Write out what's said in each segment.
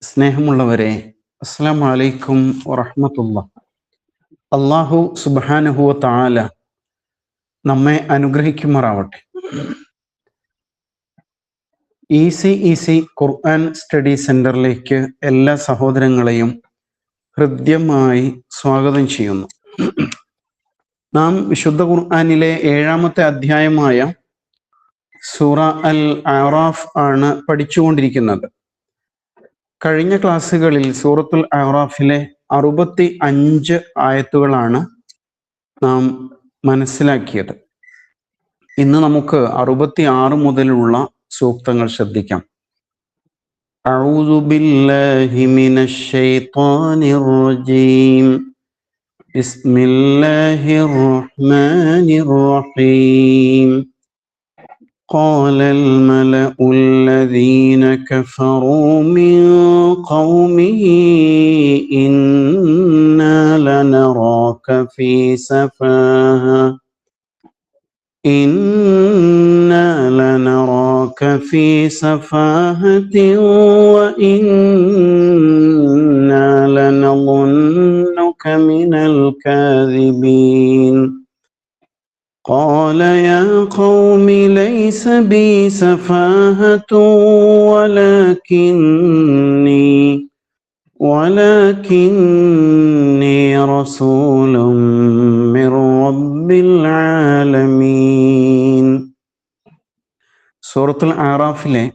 സ്നേഹമുള്ളവരെ, അസ്സലാമു അലൈക്കും വറഹ്മത്തുള്ളാഹി. അല്ലാഹു സുബ്ഹാനഹു വ തആല നമ്മെ അനുഗ്രഹിക്കുമാറാവട്ടെ. ഈസി ഖുർആൻ സ്റ്റഡി സെന്ററിലേക്ക് എല്ലാ സഹോദരങ്ങളെയും ഹൃദ്യമായി സ്വാഗതം ചെയ്യുന്നു. നാം വിശുദ്ധ ഖുർആനിലെ 7-ാമത്തെ അധ്യായമായ സൂറ അൽ അറാഫ് ആണ് പഠിച്ചുകൊണ്ടിരിക്കുന്നത്. കഴിഞ്ഞ ക്ലാസ്സുകളിൽ സൂറത്തുൽ അറാഫിലെ 65 ആയത്തുകളാണ് നാം മനസ്സിലാക്കിയത്. ഇന്ന് നമുക്ക് 66 മുതലുള്ള സൂക്തങ്ങൾ ശ്രദ്ധിക്കാം. അഊദു ബില്ലാഹി മിനശ് ശൈത്വാനിർ റജീം. ബിസ്മില്ലാഹിർ റഹ്മാനിർ റഹീം. قال الملأ الذين كفروا من قومه إنا لنراك في سفاهة وإنا لنظنك من الكاذبين. قال يا قوم ليس بي سفاهة ولكني رسول من رب العالمين. സൂറത്തുൽ അറാഫിലെ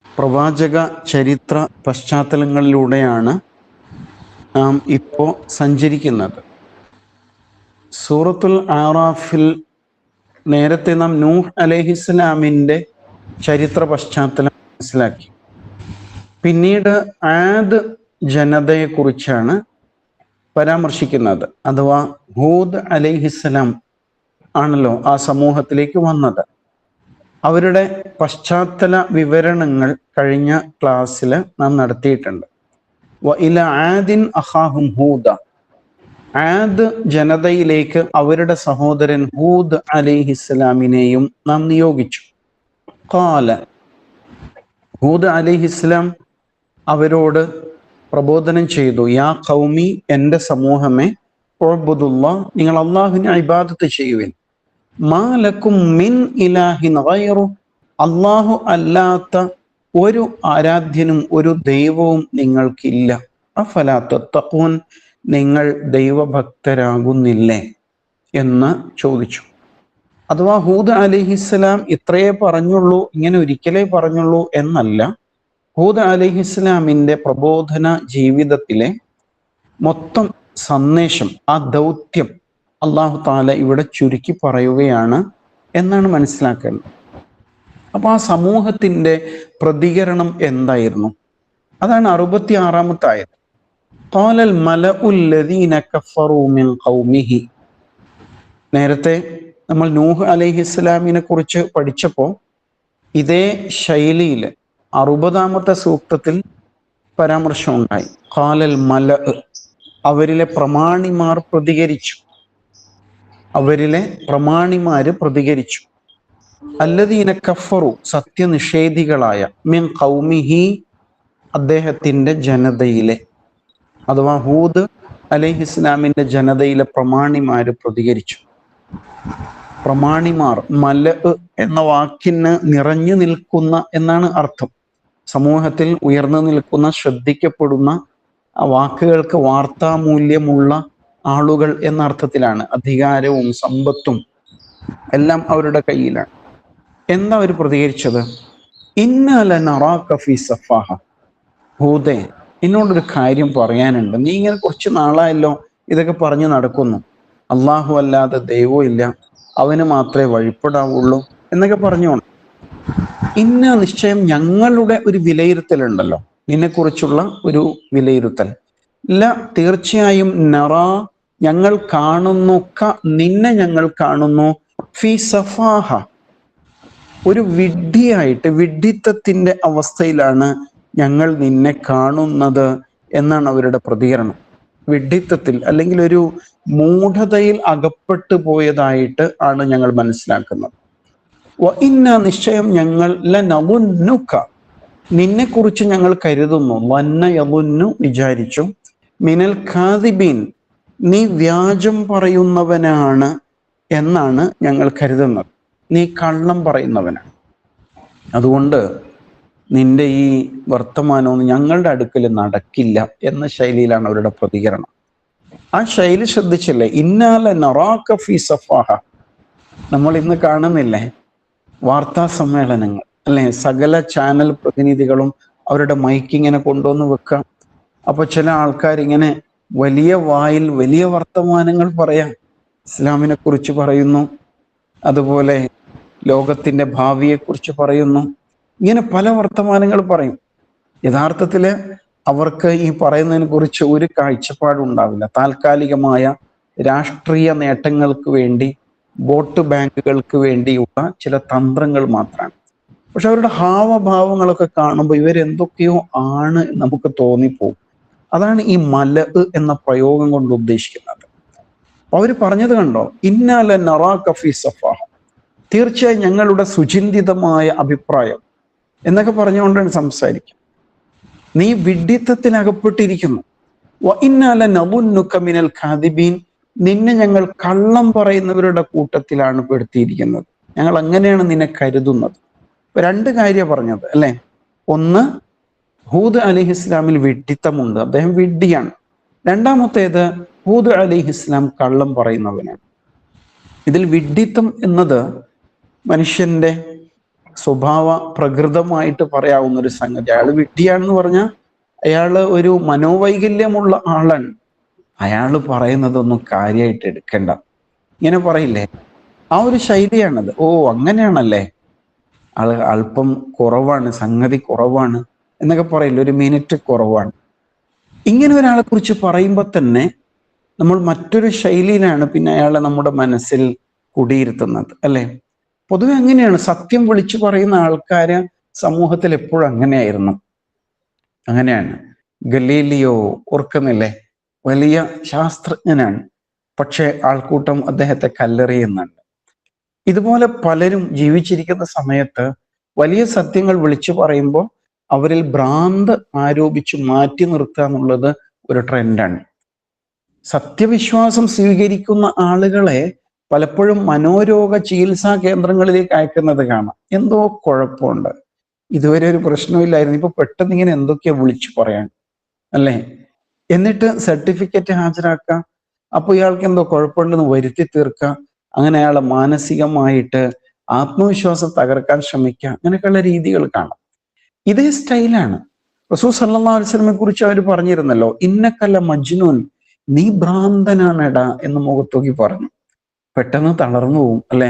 പ്രവാചക ചരിത്ര പശ്ചാത്തലങ്ങളിലൂടെയാണ് നാം ഇപ്പോൾ സഞ്ചരിക്കുന്നത്. സൂറത്തുൽ അറാഫിൽ നേരത്തെ നാം നൂഹ് അലൈഹിസ്സലാമിൻ്റെ ചരിത്ര പശ്ചാത്തലം മനസ്സിലാക്കി. പിന്നീട് ആദ് ജനതയെക്കുറിച്ചാണ് പരാമർശിക്കുന്നത്. അഥവാ ഹൂദ് അലൈഹിസ്സലാം ആണല്ലോ ആ സമൂഹത്തിലേക്ക് വന്നത്. അവരുടെ പശ്ചാത്തല വിവരണങ്ങൾ കഴിഞ്ഞ ക്ലാസ്സിൽ നാം നടത്തിയിട്ടുണ്ട്. വ ഇല ആദിൻ അഖാഹും ഹൂദ. ആദ് ജനതയിലേക്ക് അവരുടെ സഹോദരൻ ഹൂദ് അലൈഹിസ്സലാമിനെയും നാം നിയോഗിച്ചു. ഖാല, ഹൂദ് അലൈഹിസ്സലാം അവരോട് പ്രബോധനം ചെയ്തു. യാ ഖൗമി, എൻ്റെ സമൂഹമേ, ഉഅ്ബുദുല്ലാഹ്, നിങ്ങൾ അള്ളാഹുവിനെ ഇബാദത്ത് ചെയ്യുവിൻ. മാ ലക്കും മിൻ ഇലാഹിൻ ഗൈറു, അള്ളാഹു അല്ലാത്ത ഒരു ആരാധ്യനും ഒരു ദൈവവും നിങ്ങൾക്കില്ല. അഫലാ തത്തഖൂൻ, നിങ്ങൾ ദൈവഭക്തരാകുന്നില്ലേ എന്ന് ചോദിച്ചു. അഥവാ ഹൂദ് അലൈഹിസ്സലാം ഇത്രയേ പറഞ്ഞുള്ളൂ, ഇങ്ങനെ ഒരിക്കലേ പറഞ്ഞുള്ളൂ എന്നല്ല. ഹൂദ് അലൈഹിസ്സലാമിൻ്റെ പ്രബോധന ജീവിതത്തിലെ മൊത്തം സന്ദേശം, ആ ദൗത്യം അല്ലാഹു തആല ഇവിടെ ചുരുക്കി പറയുകയാണ് എന്നാണ് മനസ്സിലാക്കേണ്ടത്. അപ്പോൾ ആ സമൂഹത്തിൻ്റെ പ്രതികരണം എന്തായിരുന്നു? അതാണ് 66-ാമത്തെ ആയത്. ഖാലൽ മലഉൽ ലദീന കഫറൂ മിൻ ഖൗമിഹി. നേരത്തെ നമ്മൾ നൂഹ് അലൈഹിസ്സലാമിനെ കുറിച്ച് പഠിച്ചപ്പോൾ ഇതേ ശൈലിയിൽ 60-ാമത്തെ സൂക്തത്തിൽ പരാമർശം ഉണ്ടായി. ഖാലൽ മല, അവരിലെ പ്രമാണിമാർ പ്രതികരിച്ചു. അല്ലദീന കഫറു, സത്യനിഷേധികളായ, മിൻ ഖൗമിഹി, അദ്ദേഹത്തിൻ്റെ ജനതയിലെ, അഥവാ ഹൂദ് അലൈഹിസ്സലാമിൻ്റെ ജനതയിലെ പ്രമാണിമാര് പ്രതികരിച്ചു. പ്രമാണിമാർ, മല എന്ന വാക്കിന് നിറഞ്ഞു നിൽക്കുന്ന എന്നാണ് അർത്ഥം. സമൂഹത്തിൽ ഉയർന്നു നിൽക്കുന്ന, ശ്രദ്ധിക്കപ്പെടുന്ന, ആ വാക്കുകൾക്ക് വാർത്താമൂല്യമുള്ള ആളുകൾ എന്ന അർത്ഥത്തിലാണ്. അധികാരവും സമ്പത്തും എല്ലാം അവരുടെ കയ്യിലാണ്. എന്താ അവർ പ്രതികരിച്ചത്? ഇന്നാ ലനറാക ഫീ സഫാഹ. ഹൂദേ, എന്നോടൊരു കാര്യം പറയാനുണ്ട്. നീ ഇങ്ങനെ കുറച്ച് നാളായല്ലോ ഇതൊക്കെ പറഞ്ഞു നടക്കുന്നു. അള്ളാഹു അല്ലാതെ ദൈവവും ഇല്ല, അവന് മാത്രമേ വഴിപ്പെടാവുള്ളൂ എന്നൊക്കെ പറഞ്ഞുകൊണ്ട്. നിശ്ചയം ഞങ്ങളുടെ ഒരു വിലയിരുത്തലുണ്ടല്ലോ, നിന്നെക്കുറിച്ചുള്ള ഒരു വിലയിരുത്തൽ. തീർച്ചയായും നറാ, ഞങ്ങൾ കാണുന്നു, നിന്നെ ഞങ്ങൾ കാണുന്നു, ഫി സഫാഹ, ഒരു വിഡ്ഢിയായിട്ട്, വിഡ്ഢിത്തത്തിൻ്റെ അവസ്ഥയിലാണ് ഞങ്ങൾ നിന്നെ കാണുന്നത് എന്നാണ് അവരുടെ പ്രതികരണം. വിഡ്ഢിത്തത്തിൽ അല്ലെങ്കിൽ ഒരു മൂഢതയിൽ അകപ്പെട്ടു പോയതായിട്ട് ആണ് ഞങ്ങൾ മനസ്സിലാക്കുന്നത്. നിശ്ചയം ഞങ്ങൾ ലനളുന്നുക, നിന്നെക്കുറിച്ച് ഞങ്ങൾ കരുതുന്നു, വന്ന യമുന്നു വിചാരിച്ചു, മിനൽ ഖാദിബീൻ നീ വ്യാജം പറയുന്നവനാണ് എന്നാണ് ഞങ്ങൾ കരുതുന്നത്, നീ കള്ളം പറയുന്നവനാണ്. അതുകൊണ്ട് നിന്റെ ഈ വർത്തമാനമൊന്നും ഞങ്ങളുടെ അടുക്കൽ നടക്കില്ല എന്ന ശൈലിയിലാണ് അവരുടെ പ്രതികരണം. ആ ശൈലി ശ്രദ്ധിച്ചില്ലേ? ഇന്നാല നറാക ഫീ സഫാഹ. നമ്മൾ ഇന്ന് കാണുന്നില്ലേ വാർത്താ സമ്മേളനങ്ങൾ അല്ലെ? സകല ചാനൽ പ്രതിനിധികളും അവരുടെ മൈക്ക് ഇങ്ങനെ കൊണ്ടുവന്ന് വെക്കാം. അപ്പൊ ചില ആൾക്കാരിങ്ങനെ വലിയ വായിൽ വലിയ വർത്തമാനങ്ങൾ പറയാം. ഇസ്ലാമിനെ കുറിച്ച് പറയുന്നു, അതുപോലെ ലോകത്തിന്റെ ഭാവിയെക്കുറിച്ച് പറയുന്നു. ഇങ്ങനെ പല വർത്തമാനങ്ങൾ പറയും. യഥാർത്ഥത്തില് അവർക്ക് ഈ പറയുന്നതിനെ കുറിച്ച് ഒരു കാഴ്ചപ്പാടുണ്ടാവില്ല. താൽക്കാലികമായ രാഷ്ട്രീയ നേട്ടങ്ങൾക്ക് വേണ്ടി, വോട്ട് ബാങ്കുകൾക്ക് വേണ്ടിയുള്ള ചില തന്ത്രങ്ങൾ മാത്രമാണ്. പക്ഷെ അവരുടെ ഹാവഭാവങ്ങളൊക്കെ കാണുമ്പോൾ ഇവരെന്തൊക്കെയോ ആണ് നമുക്ക് തോന്നിപ്പോകും. അതാണ് ഈ മല എന്ന പ്രയോഗം കൊണ്ട് ഉദ്ദേശിക്കുന്നത്. അവർ പറഞ്ഞത് കണ്ടോ, ഇന്നാല നറാക ഫീ സഫാഹ, തീർച്ചയായും ഞങ്ങളുടെ സുചിന്തിതമായ അഭിപ്രായം എന്നൊക്കെ പറഞ്ഞുകൊണ്ടാണ് സംസാരിക്കുക. നീ വിഡ്ഢിത്തത്തിനകപ്പെട്ടിരിക്കുന്നു. വ ഇന്നാല നദുന്നുക മിനൽ ഖാദിബീൻ, നിന്നെ ഞങ്ങൾ കള്ളം പറയുന്നവരുടെ കൂട്ടത്തിലാണ് പെടുത്തിയിരിക്കുന്നത്, ഞങ്ങൾ അങ്ങനെയാണ് നിന്നെ കരുതുന്നത്. ഇപ്പൊ രണ്ട് കാര്യമാണ് പറഞ്ഞത് അല്ലെ? ഒന്ന്, ഹൂദ് അലൈഹിസ്ലാമിൽ വിഡ്ഢിത്തമുണ്ട്, അദ്ദേഹം വിഡ്ഢിയാണ്. രണ്ടാമത്തേത്, ഹൂദ് അലൈഹിസ്ലാം കള്ളം പറയുന്നവനാണ്. ഇതിൽ വിഡ്ഢിത്തം എന്നത് മനുഷ്യന്റെ സ്വഭാവ പ്രകൃതമായിട്ട് പറയാവുന്ന ഒരു സംഗതി. അയാൾ വിഡ്ഢിയാണെന്ന് പറഞ്ഞാൽ അയാള് ഒരു മനോവൈകല്യമുള്ള ആളാണ്. അയാൾ പറയുന്നതൊന്നും കാര്യമായിട്ട് എടുക്കണ്ട, ഇങ്ങനെ പറയില്ലേ? ആ ഒരു ശൈലിയാണത്. ഓ അങ്ങനെയാണല്ലേ, അല്പം കുറവാണ്, സംഗതി കുറവാണ് എന്നൊക്കെ പറയില്ല, ഒരു മിനിറ്റ് കുറവാണ്. ഇങ്ങനെ ഒരാളെ കുറിച്ച് പറയുമ്പോൾ തന്നെ നമ്മൾ മറ്റൊരു ശൈലിയിലാണ് പിന്നെ അയാളെ നമ്മുടെ മനസ്സിൽ കുടിയിരുത്തുന്നത് അല്ലെ? പൊതുവെ അങ്ങനെയാണ്. സത്യം വിളിച്ചു പറയുന്ന ആൾക്കാര് സമൂഹത്തിൽ എപ്പോഴും അങ്ങനെയായിരുന്നു. അങ്ങനെയാണ്. ഗലീലിയോ ഓർക്കുന്നില്ലേ? വലിയ ശാസ്ത്രജ്ഞനാണ്, പക്ഷെ ആൾക്കൂട്ടം അദ്ദേഹത്തെ കല്ലെറിയുന്നുണ്ട്. ഇതുപോലെ പലരും ജീവിച്ചിരിക്കുന്ന സമയത്ത് വലിയ സത്യങ്ങൾ വിളിച്ചു പറയുമ്പോൾ അവരിൽ ഭ്രാന്ത് ആരോപിച്ച് മാറ്റി നിർത്തുക എന്നുള്ളത് ഒരു ട്രെൻഡാണ്. സത്യവിശ്വാസം സ്വീകരിക്കുന്ന ആളുകളെ പലപ്പോഴും മനോരോഗ ചികിത്സാ കേന്ദ്രങ്ങളിലേക്ക് അയക്കുന്നത് കാണാം. എന്തോ കുഴപ്പമുണ്ട്, ഇതുവരെ ഒരു പ്രശ്നമില്ലായിരുന്നു, ഇപ്പൊ പെട്ടെന്ന് ഇങ്ങനെ എന്തൊക്കെയാ വിളിച്ചു പറയാൻ അല്ലേ? എന്നിട്ട് സർട്ടിഫിക്കറ്റ് ഹാജരാക്കാം, അപ്പൊ ഇയാൾക്ക് എന്തോ കുഴപ്പമുണ്ടെന്ന് വരുത്തി തീർക്കുക, അങ്ങനെ അയാളെ മാനസികമായിട്ട് ആത്മവിശ്വാസം തകർക്കാൻ ശ്രമിക്കുക, അങ്ങനെയൊക്കെയുള്ള രീതികൾ കാണാം. ഇതേ സ്റ്റൈലാണ് റസൂൽ സല്ലല്ലാഹു അലൈഹി വസല്ലമയെ കുറിച്ച് അവർ പറഞ്ഞിരുന്നല്ലോ, ഇന്നക്കല്ല മജ്നൂൻ, നീ ഭ്രാന്തനാണെടാ എന്ന് മുഖത്തോക്കി പറഞ്ഞു. പെട്ടെന്ന് തളർന്നു പോവും അല്ലെ?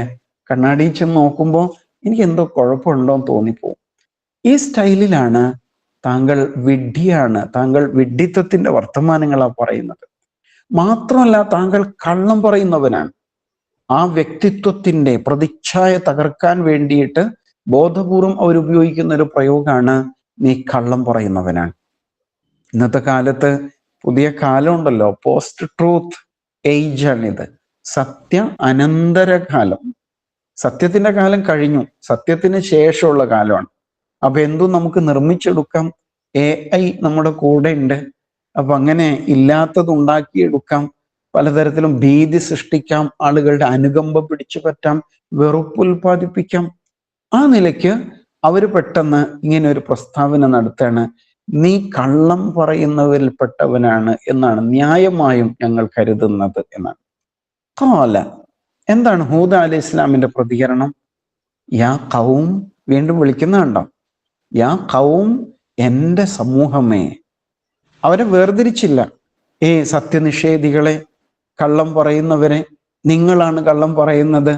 കണ്ണാടിയിൽ ചെന്ന് നോക്കുമ്പോൾ എനിക്ക് എന്തോ കുഴപ്പമുണ്ടോന്ന് തോന്നിപ്പോവും. ഈ സ്റ്റൈലിലാണ് താങ്കൾ വിഡ്ഢിയാണ്, താങ്കൾ വിഡ്ഢിത്തത്തിന്റെ വർത്തമാനങ്ങളാണ് പറയുന്നത്. മാത്രമല്ല താങ്കൾ കള്ളം പറയുന്നവനാണ്. ആ വ്യക്തിത്വത്തിന്റെ പ്രതിച്ഛായ തകർക്കാൻ വേണ്ടിയിട്ട് ബോധപൂർവം അവരുപയോഗിക്കുന്ന ഒരു പ്രയോഗമാണ് നീ കള്ളം പറയുന്നവനാണ്. ഇന്നത്തെ കാലത്ത് പുതിയ കാലം ഉണ്ടല്ലോ, പോസ്റ്റ് ട്രൂത്ത് ഏജ് ആണിത്. സത്യ അനന്തരകാലം. സത്യത്തിന്റെ കാലം കഴിഞ്ഞു, സത്യത്തിന് ശേഷമുള്ള കാലമാണ്. അപ്പൊ എന്തും നമുക്ക് നിർമ്മിച്ചെടുക്കാം. AI നമ്മുടെ കൂടെ ഉണ്ട്. അപ്പൊ അങ്ങനെ ഇല്ലാത്തത് ഉണ്ടാക്കിയെടുക്കാം, പലതരത്തിലും ഭീതി സൃഷ്ടിക്കാം, ആളുകളുടെ അനുകമ്പ പിടിച്ചു പറ്റാം, വെറുപ്പ് ഉൽപ്പാദിപ്പിക്കാം. ആ നിലയ്ക്ക് അവർ പെട്ടെന്ന് ഇങ്ങനെ ഒരു പ്രസ്താവന നടത്താണ്, നീ കള്ളം പറയുന്നവരിൽപ്പെട്ടവനാണ് എന്നാണ് ന്യായമായും ഞങ്ങൾ കരുതുന്നത് എന്നാണ്. ഖാല, എന്താണ് ഹൂദ അലൈഹി ഇസ്ലാമിന്റെ പ്രതികരണം? യാ ഖൗം, വീണ്ടും വിളിക്കുന്നുണ്ടോ? യാ ഖൗം, എൻ്റെ സമൂഹമേ. അവരെ വേർതിരിച്ചില്ല. സത്യനിഷേധികളെ, കള്ളം പറയുന്നവരെ, നിങ്ങളാണ് കള്ളം പറയുന്നത്,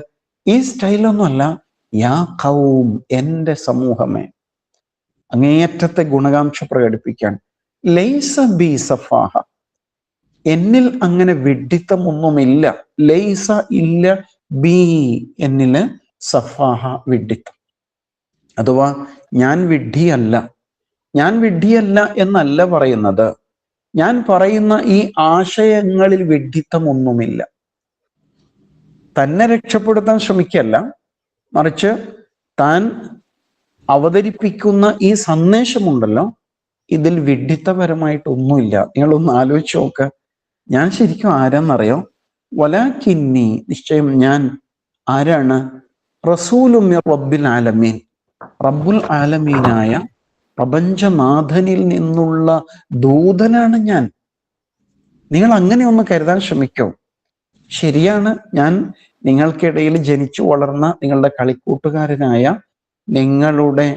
ഈ സ്റ്റൈലൊന്നുമല്ല. യാ ഖൗം, എൻ്റെ സമൂഹമേ. അങ്ങേയറ്റത്തെ ഗുണകാംക്ഷ പ്രകടിപ്പിക്കാൻ. ലൈസ ബി സഫാഹ, എന്നിൽ അങ്ങനെ വിഡ്ഢിത്തമൊന്നുമില്ല. ലൈസ, ഇല്ല, ബി, എന്നില്, സഫാഹ, വിഡ്ഢിത്തം. അഥവാ ഞാൻ വിഡ്ഢിയല്ല. ഞാൻ വിഡ്ഢിയല്ല എന്നല്ല പറയുന്നത്, ഞാൻ പറയുന്ന ഈ ആശയങ്ങളിൽ വിഡ്ഢിത്തമൊന്നുമില്ല. തന്നെ രക്ഷപ്പെടുത്താൻ ശ്രമിക്കല്ല, മറിച്ച് താൻ അവതരിപ്പിക്കുന്ന ഈ സന്ദേശമുണ്ടല്ലോ, ഇതിൽ വിഡ്ഢിത്തപരമായിട്ടൊന്നുമില്ല. നിങ്ങളൊന്ന് ആലോചിച്ച് നോക്ക്. ഞാൻ ശരിക്കും ആരാന്നറിയോ? വലാകിന്നി, നിശ്ചയം ഞാൻ ആരാണ്? റസൂലും മിർ റബ്ബിൽ ആലമീൻ, റബ്ബുൽ ആലമീനായ പ്രപഞ്ചനാഥനിൽ നിന്നുള്ള ദൂതനാണ് ഞാൻ. നിങ്ങൾ അങ്ങനെ ഒന്ന് കരുതാൻ ശ്രമിക്കോ? ശരിയാണ്, ഞാൻ നിങ്ങൾക്കിടയിൽ ജനിച്ചു വളർന്ന നിങ്ങളുടെ കളിക്കൂട്ടുകാരനായ, നിങ്ങളുടെ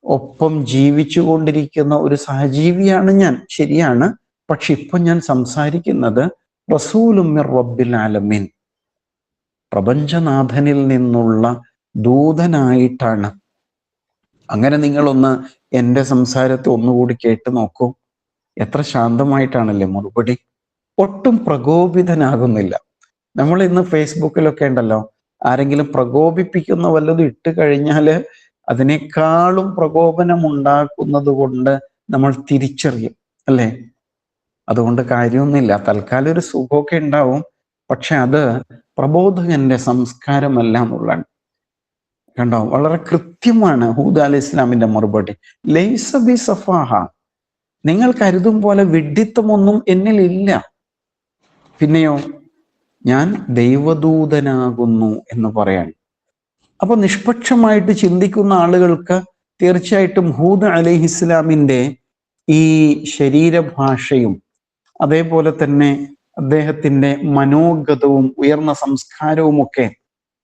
ഒപ്പം ജീവിച്ചു കൊണ്ടിരിക്കുന്ന ഒരു സഹജീവിയാണ് ഞാൻ, ശരിയാണ്. പക്ഷെ ഇപ്പൊ ഞാൻ സംസാരിക്കുന്നത് റസൂലും മിർ റബ്ബിൽ ആലമീൻ, പ്രപഞ്ചനാഥനിൽ നിന്നുള്ള ദൂതനായിട്ടാണ്. അങ്ങനെ നിങ്ങളൊന്ന് എൻ്റെ സംസാരത്തെ ഒന്നുകൂടി കേട്ട് നോക്കൂ. എത്ര ശാന്തമായിട്ടാണല്ലേ മറുപടി. ഒട്ടും പ്രകോപിതനാകുന്നില്ല. നമ്മൾ ഇന്ന് ഫേസ്ബുക്കിലൊക്കെ ഉണ്ടല്ലോ, ആരെങ്കിലും പ്രകോപിപ്പിക്കുന്ന വല്ലതും ഇട്ട് കഴിഞ്ഞാൽ അതിനേക്കാളും പ്രകോപനം ഉണ്ടാക്കുന്നത് കൊണ്ട് നമ്മൾ തിരിച്ചറിയും, അല്ലേ? അതുകൊണ്ട് കാര്യമൊന്നുമില്ല. തൽക്കാലം ഒരു സുഖമൊക്കെ ഉണ്ടാവും, പക്ഷെ അത് പ്രബോധകന്റെ സംസ്കാരമല്ല എന്നുള്ളതാണ്. കണ്ടോ, വളരെ കൃത്യമാണ് ഹൂദ അലൈഹി ഇസ്ലാമിന്റെ മറുപടി. ലൈസ ബി സഫാഹ, നിങ്ങൾ കരുതും പോലെ വിഡ്ഢിത്തമൊന്നും എന്നിലില്ല. പിന്നെയോ, ഞാൻ ദൈവദൂതനാകുന്നു എന്ന് പറയാണ്. അപ്പൊ നിഷ്പക്ഷമായിട്ട് ചിന്തിക്കുന്ന ആളുകൾക്ക് തീർച്ചയായിട്ടും ഹൂദ അലൈഹി ഇസ്ലാമിന്റെ ഈ ശരീരഭാഷയും അതേപോലെ തന്നെ അദ്ദേഹത്തിന്റെ മനോഗതവും ഉയർന്ന സംസ്കാരവും ഒക്കെ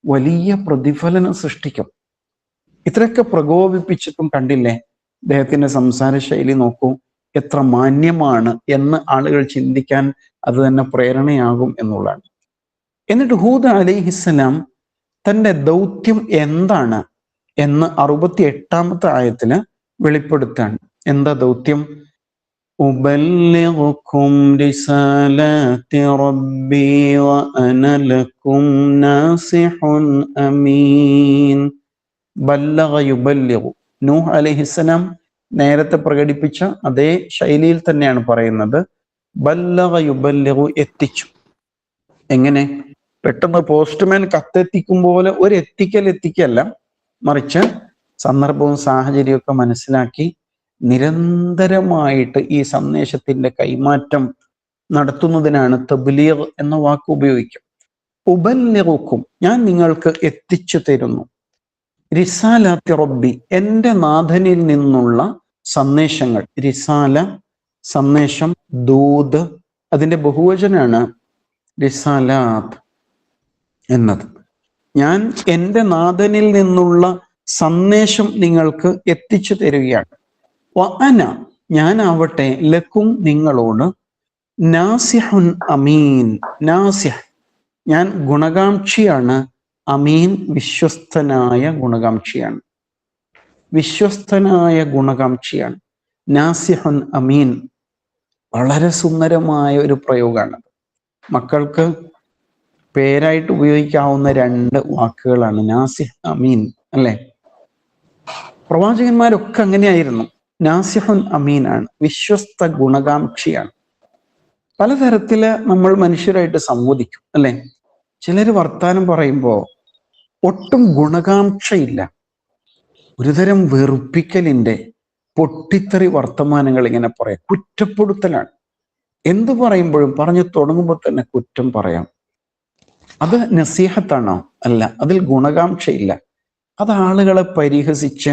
വലിയ പ്രതിഫലനം സൃഷ്ടിക്കും. ഇത്രയൊക്കെ പ്രകോപിപ്പിച്ചിട്ടും കണ്ടില്ലേ, അദ്ദേഹത്തിന്റെ സംസാര ശൈലി നോക്കൂ, എത്ര മാന്യമാണ് എന്ന് ആളുകൾ ചിന്തിക്കാൻ അത് തന്നെ പ്രേരണയാകും എന്നുള്ളതാണ്. എന്നിട്ട് ഹൂദ അലൈഹിസ്സലാം തൻ്റെ ദൗത്യം എന്താണ് എന്ന് 68-ാമത്തെ ആയത്തില് വെളിപ്പെടുത്താണ്. എന്താ ദൗത്യം? ഉബല്ലിഗുക്കും റിസാലാത്തി റബ്ബി വഅന ലക്കും നാസിഹുൻ അമീൻ. ബല്ലഗ യുബല്ലിഗു, നൂഹ് അലൈഹിസ്സലാം നേരത്തെ പ്രകടിപ്പിച്ച അതേ ശൈലിയിൽ തന്നെയാണ് പറയുന്നത്. ബല്ലഗ യുബല്ലിഗു, എത്തിച്ചു. എങ്ങനെ? പെട്ടെന്ന് പോസ്റ്റ്മാൻ കത്തെത്തിക്കും പോലെ ഒരു എത്തിക്കല്ല, മറിച്ച് സന്ദർഭവും സാഹചര്യമൊക്കെ മനസ്സിലാക്കി നിരന്തരമായിട്ട് ഈ സന്ദേശത്തിന്റെ കൈമാറ്റം നടത്തുന്നതിനാണ് തബ്ലീഗ് എന്ന വാക്ക് ഉപയോഗിക്കും. ഉബല്ലിഗുക്കും, ഞാൻ നിങ്ങൾക്ക് എത്തിച്ചു തരുന്നു. റിസാലാത്തി റബ്ബി, എൻ്റെ നാഥനിൽ നിന്നുള്ള സന്ദേശങ്ങൾ. റിസാല സന്ദേശം, ദൂത് അതിന്റെ ബഹുവചനാണ് റിസാലാത്ത് എന്നത്. ഞാൻ എൻ്റെ നാഥനിൽ നിന്നുള്ള സന്ദേശം നിങ്ങൾക്ക് എത്തിച്ചു തരികയാണ്. വഅന, ഞാനാവട്ടെ ലക്കും, നിങ്ങളോട് നാസിഹുൻ അമീൻ. നാസിഹ്, ഞാൻ ഗുണകാംക്ഷിയാണ്. അമീൻ, വിശ്വസ്തനായ ഗുണകാംക്ഷിയാണ്. വിശ്വസ്തനായ ഗുണകാംക്ഷിയാണ്. നാസിഹുൻ അമീൻ, വളരെ സുന്ദരമായ ഒരു പ്രയോഗമാണത്. മക്കൾക്ക് പേരായിട്ട് ഉപയോഗിക്കാവുന്ന 2 വാക്കുകളാണ് നാസിഹ്, അമീൻ, അല്ലെ? പ്രവാചകന്മാരൊക്കെ അങ്ങനെയായിരുന്നു. നാസിഹുൻ അമീൻ ആണ്, വിശ്വസ്ത ഗുണകാംക്ഷിയാണ്. പലതരത്തില് നമ്മൾ മനുഷ്യരായിട്ട് സംവദിക്കും, അല്ലെ? ചിലര് വർത്താനം പറയുമ്പോൾ ഒട്ടും ഗുണകാംക്ഷയില്ല, ഒരുതരം വെറുപ്പിക്കലിന്റെ പൊട്ടിത്തെറി വർത്തമാനങ്ങൾ ഇങ്ങനെ പറയാം. കുറ്റപ്പെടുത്തലാണ്. എന്തു പറയുമ്പോഴും പറഞ്ഞു തുടങ്ങുമ്പോൾ തന്നെ കുറ്റം പറയാം. അത് നസീഹത്താണോ? അല്ല, അതിൽ ഗുണകാംക്ഷയില്ല. അത് ആളുകളെ പരിഹസിച്ച്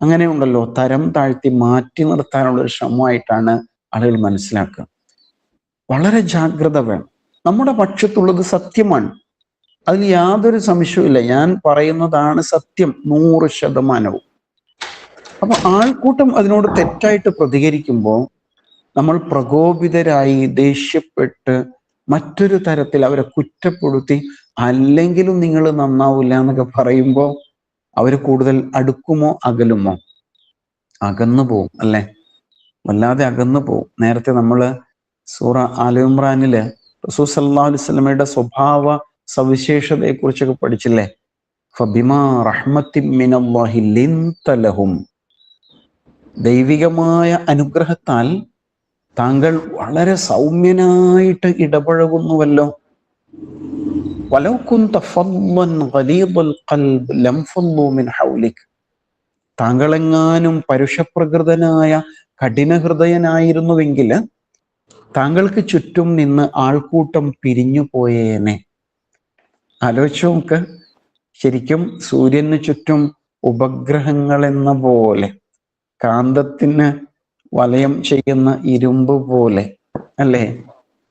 അങ്ങനെ ഉണ്ടല്ലോ തരം താഴ്ത്തി മാറ്റി നിർത്താനുള്ള ഒരു ശ്രമമായിട്ടാണ് ആളുകൾ മനസ്സിലാക്കുക. വളരെ ജാഗ്രത വേണം. നമ്മുടെ പക്ഷത്തുള്ളത് സത്യമാണ്, അതിൽ യാതൊരു സംശയവുമില്ല. ഞാൻ പറയുന്നതാണ് സത്യം 100%. അപ്പൊ ആൾക്കൂട്ടം അതിനോട് തെറ്റായിട്ട് പ്രതികരിക്കുമ്പോൾ നമ്മൾ പ്രകോപിതരായി ദേഷ്യപ്പെട്ട് മറ്റൊരു തരത്തിൽ അവരെ കുറ്റപ്പെടുത്തി അല്ലെങ്കിലും നിങ്ങൾ നന്നാവില്ല എന്നൊക്കെ പറയുമ്പോൾ അവർ കൂടുതൽ അടുക്കുമോ അകലുമോ? അകന്നു പോവും, അല്ലെ? വല്ലാതെ അകന്നു പോവും. നേരത്തെ നമ്മൾ സൂറ ആല ഇമ്രാനില് റസൂൽ സല്ലല്ലാഹു അലൈഹി വസല്ലമയുടെ സ്വഭാവ സവിശേഷതയെ കുറിച്ചൊക്കെ പഠിച്ചില്ലേ? ഫബിമാ റഹ്മത്തിൻ മിനല്ലാഹി ലിൻത ലഹും, ദൈവികമായ അനുഗ്രഹത്താൽ താങ്കൾ വളരെ സൗമ്യനായിട്ട് ഇടപഴകുന്നുവല്ലോ. വലൗ കുന്ത ഫദ്ദൻ ഗലീദൽ ഖൽബ് ലംഫദ്ദു മിൻ ഹൗലിക്, താങ്കളെങ്ങാനും പരുഷപ്രകൃതനായ കഠിനഹൃദയനായിരുന്നുവെങ്കിൽ താങ്കൾക്ക് ചുറ്റും നിന്ന് ആൾക്കൂട്ടം പിരിഞ്ഞു പോയേനെ. ആലോചിച്ച് നോക്ക്. ശരിക്കും സൂര്യന് ചുറ്റും ഉപഗ്രഹങ്ങൾ എന്ന പോലെ, കാന്തത്തിന് വലയം ചെയ്യുന്ന ഇരുമ്പ് പോലെ, അല്ലേ?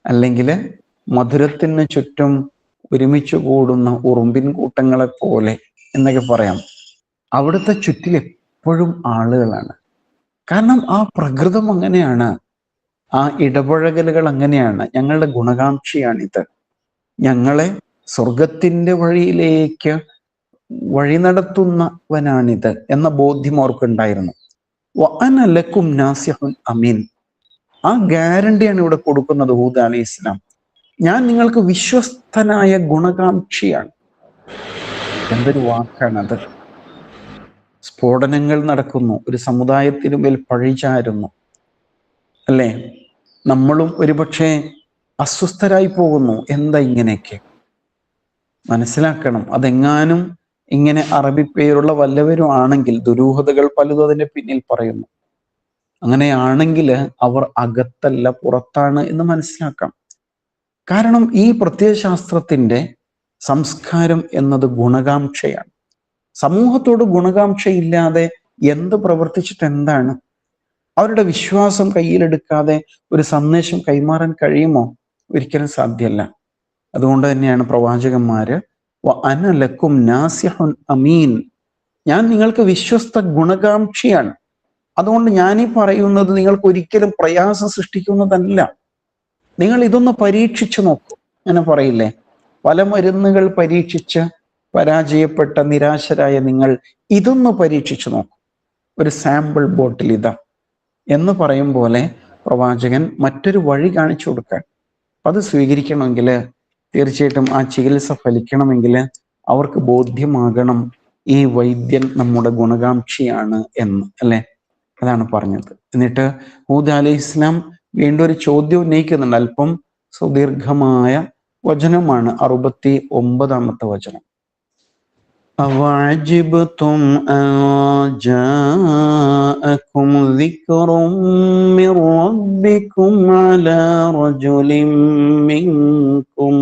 അല്ലെങ്കിൽ മധുരത്തിന് ചുറ്റും ഒരുമിച്ച് കൂടുന്ന ഉറുമ്പിൻ കൂട്ടങ്ങളെ പോലെ എന്നൊക്കെ പറയാം. അവിടുത്തെ ചുറ്റിൽ എപ്പോഴും ആളുകളാണ്. കാരണം ആ പ്രകൃതം അങ്ങനെയാണ്, ആ ഇടപഴകലുകൾ അങ്ങനെയാണ്. ഞങ്ങളുടെ ഗുണകാംക്ഷിയാണിത്. ഞങ്ങളെ സ്വർഗത്തിന്റെ വഴിയിലേക്ക് വഴി നടത്തുന്നവനാണിത് എന്ന ബോധ്യം അവർക്കുണ്ടായിരുന്നു. വഅന ലക്കും നാസിഹുൻ അമീൻ. ആ ഗ്യാരണ്ടിയാണ് ഇവിടെ കൊടുക്കുന്നത് ഹൂദ് അലൈഹി ഇസ്ലാം. ഞാൻ നിങ്ങൾക്ക് വിശ്വസ്തനായ ഗുണകാംക്ഷിയാണ്. എന്തൊരു വാക്കാണത്! സ്ഫോടനങ്ങൾ നടക്കുന്നു, ഒരു സമുദായത്തിനു മേൽ പഴിചാരുന്നു, അല്ലേ? നമ്മളും ഒരുപക്ഷെ അസ്വസ്ഥരായി പോകുന്നു. എന്താ ഇങ്ങനെയൊക്കെ? മനസ്സിലാക്കണം, അതെങ്ങാനും ഇങ്ങനെ അറബി പേരുള്ള വല്ലവരും ആണെങ്കിൽ, ദുരൂഹതകൾ പലതും അതിന്റെ പിന്നിൽ പറയുന്നു. അങ്ങനെയാണെങ്കിൽ അവർ അകത്തല്ല പുറത്താണ് എന്ന് മനസ്സിലാക്കാം. കാരണം ഈ പ്രത്യയശാസ്ത്രത്തിന്റെ സംസ്കാരം എന്നത് ഗുണകാംക്ഷയാണ്. സമൂഹത്തോട് ഗുണകാംക്ഷയില്ലാതെ എന്ത് പ്രവർത്തിച്ചിട്ട് എന്താണ്? അവരുടെ വിശ്വാസം കയ്യിലെടുക്കാതെ ഒരു സന്ദേശം കൈമാറാൻ കഴിയുമോ? ഒരിക്കലും സാധ്യമല്ല. അതുകൊണ്ട് തന്നെയാണ് പ്രവാചകന്മാര് വഅന ലക്കും നാസിഹുൻ അമീൻ, ഞാൻ നിങ്ങൾക്ക് വിശ്വസ്ത ഗുണകാംക്ഷിയാണ്. അതുകൊണ്ട് ഞാനീ പറയുന്നത് നിങ്ങൾക്ക് ഒരിക്കലും പ്രയാസം സൃഷ്ടിക്കുന്നതല്ല. നിങ്ങൾ ഇതൊന്ന് പരീക്ഷിച്ചു നോക്കൂ. അങ്ങനെ പറയില്ലേ, പല മരുന്നുകൾ പരീക്ഷിച്ച് പരാജയപ്പെട്ട നിരാശരായ നിങ്ങൾ ഇതൊന്ന് പരീക്ഷിച്ചു നോക്കൂ, ഒരു സാമ്പിൾ ബോട്ടിൽ ഇതാ എന്ന് പറയും പോലെ പ്രവാചകൻ മറ്റൊരു വഴി കാണിച്ചു കൊടുക്കാൻ. അത് സ്വീകരിക്കണമെങ്കിൽ, തീർച്ചയായിട്ടും ആ ചികിത്സ ഫലിക്കണമെങ്കിൽ അവർക്ക് ബോധ്യമാകണം ഈ വൈദ്യൻ നമ്മുടെ ഗുണകാംക്ഷിയാണ് എന്ന്, അല്ലെ? അതാണ് പറഞ്ഞത്. എന്നിട്ട് ഹൂദ് അലൈഹി ഇസ്ലാം വീണ്ടും ഒരു ചോദ്യം ഉന്നയിക്കുന്നുണ്ട്. അല്പം സുദീർഘമായ വചനമാണ്, 69-ാമത്തെ വചനം. അവഅജിബ്തും അൻ ജാഅകും ദിക്റും മിർ റബ്ബികും അലാ റജുലിൻ മിൻകും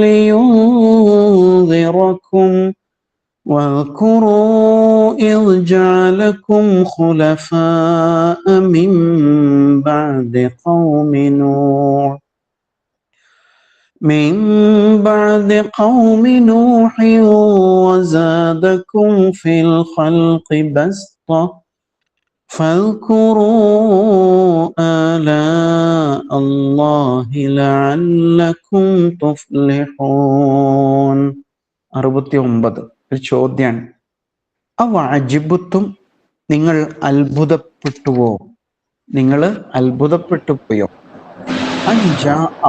ലിയുൻദിറകും واذكروا إذ جعلكم خلفاء من بعد قوم نوح وزادكم في الخلق بسطة فاذكروا آلاء الله لعلكم تفلحون. 69 ഒരു ചോദ്യമാണ്. അവഅജിബ്തും, നിങ്ങൾ അത്ഭുതപ്പെട്ടുവോ? നിങ്ങൾ അത്ഭുതപ്പെട്ടു പോയോ? അൻ ജാഅ,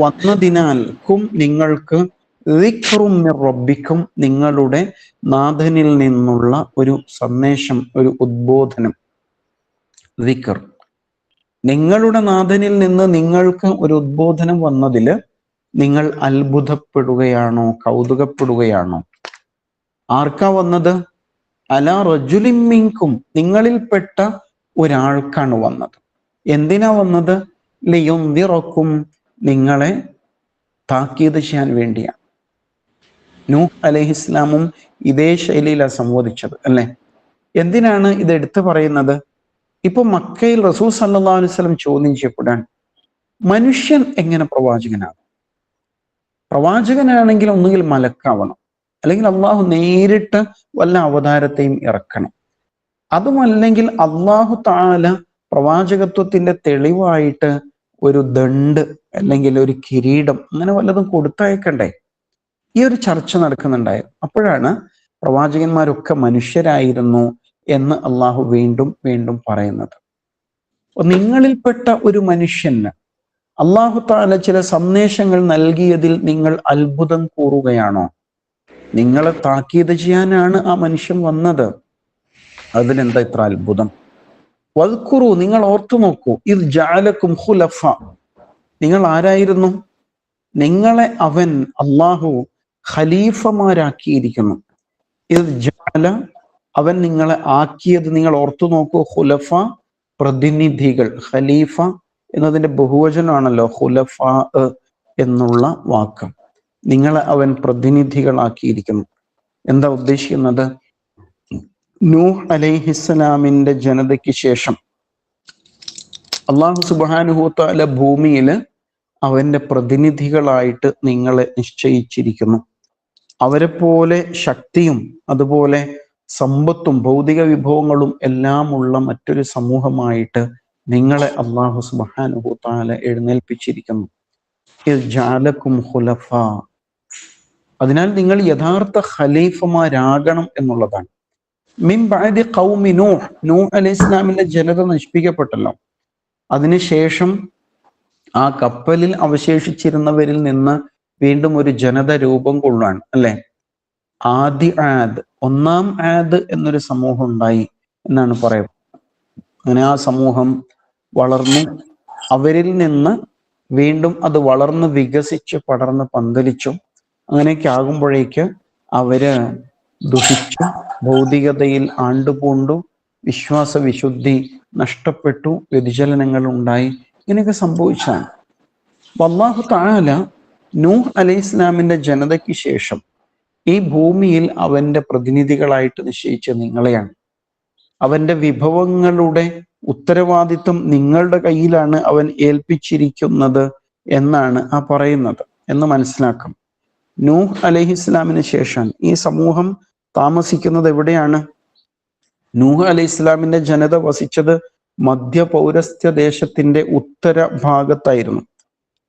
വന്നതിനാൽ, കും നിങ്ങൾക്ക്, ദിക്റും മിർ റബ്ബിക്കും, നിങ്ങളുടെ നാഥനിൽ നിന്നുള്ള ഒരു സന്ദേശം, ഒരു ഉദ്ബോധനം. ദിക്ർ, നിങ്ങളുടെ നാഥനിൽ നിന്ന് നിങ്ങൾക്ക് ഒരു ഉദ്ബോധനം വന്നതിൽ നിങ്ങൾ അത്ഭുതപ്പെടുകയാണോ, കൗതുകപ്പെടുകയാണോ? ആർക്കാ വന്നത്? അലാ റജുലിൻ മിൻകും, നിങ്ങളിൽപ്പെട്ട ഒരാൾക്കാണ് വന്നത്. എന്തിനാ വന്നത്? ലിയുൻദിറക്കും, നിങ്ങളെ താക്കീത് ചെയ്യാൻ വേണ്ടിയാണ്. നൂഹ് അലൈഹിസ്ലാമും ഇതേ ശൈലിയിലാണ് സംവദിച്ചത്, അല്ലെ? എന്തിനാണ് ഇത് എടുത്തു പറയുന്നത്? ഇപ്പൊ മക്കയിൽ റസൂൽ സല്ലല്ലാഹു അലൈഹി വസല്ലം ചോദ്യം ചെയ്യപ്പെടാൻ, മനുഷ്യൻ എങ്ങനെ പ്രവാചകനാണ്? പ്രവാചകനാണെങ്കിൽ ഒന്നുകിൽ മലക്കാവണം, അല്ലെങ്കിൽ അള്ളാഹു നേരിട്ട് വല്ല അവതാരത്തെയും ഇറക്കണം. അതുമല്ലെങ്കിൽ അള്ളാഹു തആല പ്രവാചകത്വത്തിന്റെ തെളിവായിട്ട് ഒരു ദണ്ട് അല്ലെങ്കിൽ ഒരു കിരീടം അങ്ങനെ വല്ലതും കൊടുത്തയക്കണ്ടേ? ഈ ഒരു ചർച്ച നടക്കുന്നുണ്ടായിരുന്നു. അപ്പോഴാണ് പ്രവാചകന്മാരൊക്കെ മനുഷ്യരായിരുന്നു എന്ന് അള്ളാഹു വീണ്ടും വീണ്ടും പറയുന്നത്. നിങ്ങളിൽപ്പെട്ട ഒരു മനുഷ്യന് അള്ളാഹു തആല ചില സന്ദേശങ്ങൾ നൽകിയതിൽ നിങ്ങൾ അത്ഭുതം കൂറുകയാണോ? നിങ്ങളെ താക്കീത് ചെയ്യാനാണ് ആ മനുഷ്യൻ വന്നത്, അതിലെന്താ ഇത്ര അത്ഭുതം? വദ്കുറു, നിങ്ങൾ ഓർത്തു നോക്കൂ, ഇദ് ജഅലകും ഖുലഫ, നിങ്ങൾ ആരായിരുന്നു? നിങ്ങളെ അവൻ അള്ളാഹു ഖലീഫമാരാക്കിയിരിക്കുന്നു. ഇത് ജഅല അവൻ നിങ്ങളെ ആക്കിയത്, നിങ്ങൾ ഓർത്തു നോക്കൂ. ഖുലഫ പ്രതിനിധികൾ, ഖലീഫ എന്നതിന്റെ ബഹുവചനമാണല്ലോ ഖുലഫ എന്നുള്ള വാക്ക്. നിങ്ങളെ അവൻ പ്രതിനിധികളാക്കിയിരിക്കുന്നു. എന്താ ഉദ്ദേശിക്കുന്നത്? നൂഹ് അലൈഹിസ്സലാമിന്റെ ജനതയ്ക്ക് ശേഷം അള്ളാഹു സുബ്ഹാനഹു വ തആല ഭൂമിയിൽ അവന്റെ പ്രതിനിധികളായിട്ട് നിങ്ങളെ നിശ്ചയിച്ചിരിക്കുന്നു. അവരെ പോലെ ശക്തിയും അതുപോലെ സമ്പത്തും ഭൗതിക വിഭവങ്ങളും എല്ലാം ഉള്ള മറ്റൊരു സമൂഹമായിട്ട് നിങ്ങളെ അള്ളാഹു സുബ്ഹാനഹു വ തആല എഴുന്നേൽപ്പിച്ചിരിക്കുന്നു. ജഅലകും ഖുലഫാ. അതിനാൽ നിങ്ങൾ യഥാർത്ഥ ഖലീഫമാരാകണം എന്നുള്ളതാണ്. മിൻ ബഅദി ഖൗമി നൂഹ്. നൂഹ് അലൈഹി ഇസ്ലാമിന്റെ ജനത നശിപ്പിക്കപ്പെട്ടല്ലോ. അതിനുശേഷം ആ കപ്പലിൽ അവശേഷിച്ചിരുന്നവരിൽ നിന്ന് വീണ്ടും ഒരു ജനത രൂപം കൊള്ളാണ്, അല്ലെ? ആദി ആദ്, ഒന്നാം ആദ് എന്നൊരു സമൂഹം ഉണ്ടായി എന്നാണ് പറയുന്നത്. അങ്ങനെ ആ സമൂഹം വളർന്നു. അവരിൽ നിന്ന് വീണ്ടും അത് വളർന്ന് വികസിച്ച് പടർന്ന് പന്തലിച്ചു. അങ്ങനെയൊക്കെ ആകുമ്പോഴേക്ക് അവര് ദുഷിച്ചു, ഭൗതികതയിൽ ആണ്ടുപൂണ്ടു, വിശ്വാസ വിശുദ്ധി നഷ്ടപ്പെട്ടു, വ്യതിചലനങ്ങൾ ഉണ്ടായി. ഇങ്ങനെയൊക്കെ സംഭവിച്ചാണ്. അല്ലാഹു തആല നൂഹ് അലൈഹി ഇസ്ലാമിന്റെ ജനതയ്ക്ക് ശേഷം ഈ ഭൂമിയിൽ അവന്റെ പ്രതിനിധികളായിട്ട് നിശ്ചയിച്ച നിങ്ങളെയാണ്. അവന്റെ വിഭവങ്ങളുടെ ഉത്തരവാദിത്വം നിങ്ങളുടെ കയ്യിലാണ് അവൻ ഏൽപ്പിച്ചിരിക്കുന്നത് എന്നാണ് ആ പറയുന്നത് എന്ന് മനസ്സിലാക്കാം. നൂഹ് അലൈഹി ഇസ്ലാമിന് ശേഷം ഈ സമൂഹം താമസിക്കുന്നത് എവിടെയാണ്? നൂഹ് അലൈഹി ഇസ്ലാമിന്റെ ജനത വസിച്ചത് മധ്യ പൗരസ്ത്യ ദേശത്തിന്റെ ഉത്തര ഭാഗത്തായിരുന്നു.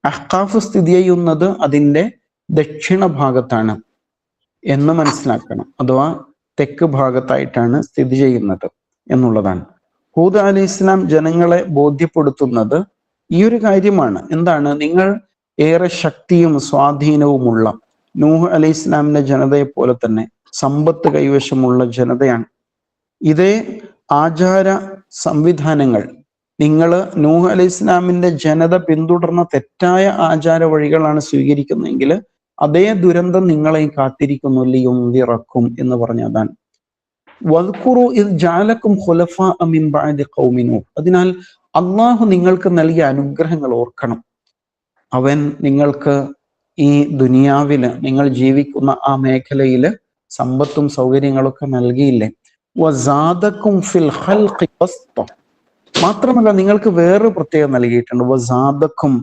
അഹ്ഖാഫ് സ്ഥിതി ചെയ്യുന്നത് അതിന്റെ ദക്ഷിണ ഭാഗത്താണ് എന്ന് മനസ്സിലാക്കണം. അഥവാ തെക്ക് ഭാഗത്തായിട്ടാണ് സ്ഥിതി ചെയ്യുന്നത് എന്നുള്ളതാണ്. ഹൂദ് അലൈഹി ഇസ്ലാം ജനങ്ങളെ ബോധ്യപ്പെടുത്തുന്നത് ഈ ഒരു കാര്യമാണ്. എന്താണ്? നിങ്ങൾ ഏറെ ശക്തിയും സ്വാധീനവുമുള്ള നൂഹ് അലൈഹി ഇസ്ലാമിന്റെ ജനതയെ പോലെ തന്നെ സമ്പത്ത് കൈവശമുള്ള ജനതയാണ്. ഇതേ ആചാര സംവിധാനങ്ങൾ നിങ്ങൾ നൂഹ് അലൈഹി ഇസ്ലാമിന്റെ ജനത പിന്തുടർന്ന തെറ്റായ ആചാര വഴികളാണ് സ്വീകരിക്കുന്നതെങ്കിൽ അതേ ദുരന്തം നിങ്ങളെയും കാത്തിരിക്കുന്നു. ലിയുൻദിറക്കും എന്ന് പറഞ്ഞതാണ്. വദ്കുറു ഇദ് ജഅലകും ഖുലഫാ മിൻ ബഅദി ഖൗമി നൂഹ്. അതിനാൽ അള്ളാഹു നിങ്ങൾക്ക് നൽകിയ അനുഗ്രഹങ്ങൾ ഓർക്കണം. അവൻ നിങ്ങൾക്ക് ഈ ദുനിയാവില് നിങ്ങൾ ജീവിക്കുന്ന ആ മേഖലയിൽ സമ്പത്തും സൗകര്യങ്ങളൊക്കെ നൽകിയില്ലേ? വസാദക്കും ഫിൽ ഖൽഖി ബസ്ത. മാത്രമല്ല നിങ്ങൾക്ക് വേറെ പ്രത്യേകം നൽകിയിട്ടുണ്ട്. വസാദക്കും,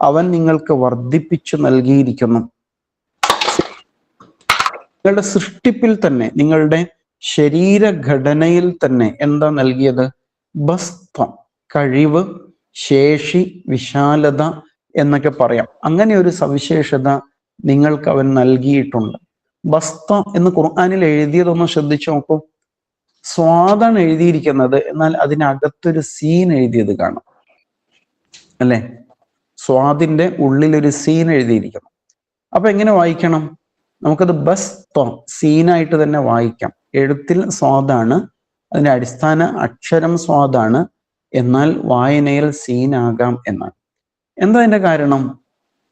അവൻ നിങ്ങൾക്ക് വർദ്ധിപ്പിച്ചു നൽകിയിരിക്കുന്നു. നിങ്ങളുടെ സൃഷ്ടിപ്പിൽ തന്നെ, നിങ്ങളുടെ ശരീരഘടനയിൽ തന്നെ എന്താ നൽകിയത്? ബസ്ത, കഴിവ്, ശേഷി, വിശാലത എന്നൊക്കെ പറയാം. അങ്ങനെ ഒരു സവിശേഷത നിങ്ങൾക്ക് അവൻ നൽകിയിട്ടുണ്ട്. ബസ്ത എന്ന് ഖുർആനിൽ എഴുതിയതൊന്ന് ശ്രദ്ധിച്ചു നോക്കൂ. സ്വാദാണ് എഴുതിയിരിക്കുന്നത്, എന്നാൽ അതിനകത്തൊരു സീൻ എഴുതിയത് കാണാം, അല്ലെ? സ്വാദിന്റെ ഉള്ളിലൊരു സീൻ എഴുതിയിരിക്കണം. അപ്പൊ എങ്ങനെ വായിക്കണം? നമുക്കത് ബസ്ത സീനായിട്ട് തന്നെ വായിക്കാം. എഴുത്തിൽ സ്വാദാണ്, അതിന്റെ അടിസ്ഥാന അക്ഷരം സ്വാദാണ്, എന്നാൽ വായനയിൽ സീനാകാം എന്നാണ്. എന്താ അതിന്റെ കാരണം?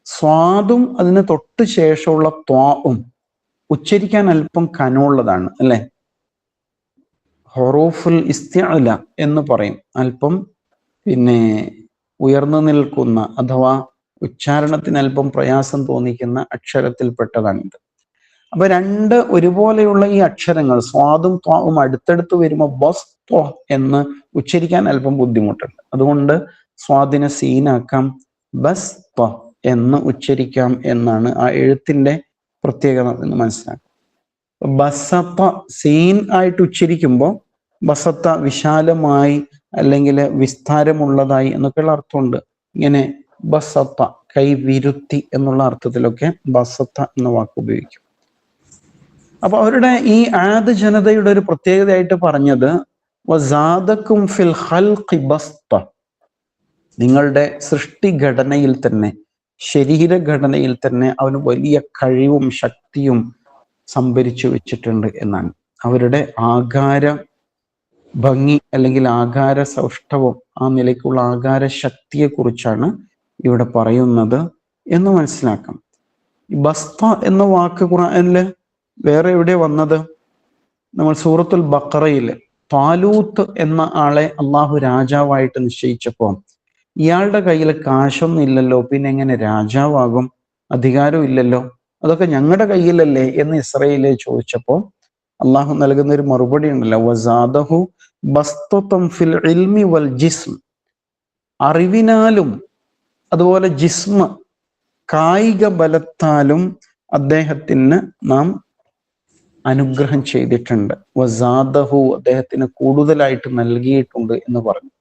സ്വാദും അതിന് തൊട്ട് ശേഷമുള്ള ത്വാവും ഉച്ചരിക്കാൻ അല്പം കനമുള്ളതാണ്, അല്ലെ? ഹുറൂഫുൽ ഇസ്തിഅല എന്ന് പറയും. അല്പം ഉയർന്നു നിൽക്കുന്ന അഥവാ ഉച്ചാരണത്തിന് അല്പം പ്രയാസം തോന്നിക്കുന്ന അക്ഷരത്തിൽപ്പെട്ടതാണിത്. അപ്പൊ രണ്ട് ഒരുപോലെയുള്ള ഈ അക്ഷരങ്ങൾ സ്വാദും ത്വാവും അടുത്തടുത്ത് വരുമ്പോൾ ബസ് ത്വ എന്ന് ഉച്ചരിക്കാൻ അല്പം ബുദ്ധിമുട്ടുണ്ട്. അതുകൊണ്ട് സ്വാദിനെ സീനാക്കാം, ബസ് ത്വ എന്ന് ഉച്ചരിക്കാം എന്നാണ് ആ എഴുത്തിന്റെ പ്രത്യേകത എന്ന് മനസ്സിലാക്കാം. ബസത്ത സീൻ ആയിട്ട് ഉച്ചരിക്കുമ്പോൾ ബസത്ത വിശാലമായി അല്ലെങ്കിൽ വിസ്താരമുള്ളതായി എന്നൊക്കെയുള്ള അർത്ഥമുണ്ട്. ഇങ്ങനെ ബസത്ത കൈ വിരുത്തി എന്നുള്ള അർത്ഥത്തിലൊക്കെ ബസത്ത എന്ന വാക്ക് ഉപയോഗിക്കും. അപ്പൊ അവരുടെ ഈ ആദ് ജനതയുടെ ഒരു പ്രത്യേകതയായിട്ട് പറഞ്ഞത് വസാദക്കും ഫിൽ ഖൽഖി ബസ്ത. നിങ്ങളുടെ സൃഷ്ടിഘടനയിൽ തന്നെ, ശരീരഘടനയിൽ തന്നെ അവന് വലിയ കഴിവും ശക്തിയും സംഭരിച്ചു വെച്ചിട്ടുണ്ട് എന്നാണ്. അവരുടെ ആകാര ഭംഗി അല്ലെങ്കിൽ ആകാര സൗഷ്ഠവം, ആ നിലയ്ക്കുള്ള ആകാര ശക്തിയെ കുറിച്ചാണ് ഇവിടെ പറയുന്നത് എന്ന് മനസ്സിലാക്കാം. ബസ്ത എന്ന വാക്ക് ഖുർആനില് വേറെ എവിടെ വന്നത്? നമ്മൾ സൂറത്തുൽ ബഖറയിൽ താലൂത്ത് എന്ന ആളെ അള്ളാഹു രാജാവായിട്ട് നിശ്ചയിച്ചപ്പോൾ ഇയാളുടെ കയ്യിൽ കാശൊന്നും ഇല്ലല്ലോ, പിന്നെ എങ്ങനെ രാജാവാകും? അധികാരം ഇല്ലല്ലോ, അതൊക്കെ ഞങ്ങളുടെ കയ്യിലല്ലേ എന്ന് ഇസ്രായേലിൽ ചോദിച്ചപ്പോൾ അള്ളാഹു നൽകുന്ന ഒരു മറുപടി ഉണ്ടല്ലോ, വസാദഹു ബസ്തതൻ ഫിൽ ഇൽമി വൽ ജിസ്ം. അറിവിനാലും അതുപോലെ ജിസ്മ കായിക ബലത്താലും അദ്ദേഹത്തിന് നാം അനുഗ്രഹം ചെയ്തിട്ടുണ്ട്. വസാദഹു അദ്ദേഹത്തിന് കൂടുതലായിട്ട് നൽകിയിട്ടുണ്ട് എന്ന് പറഞ്ഞു.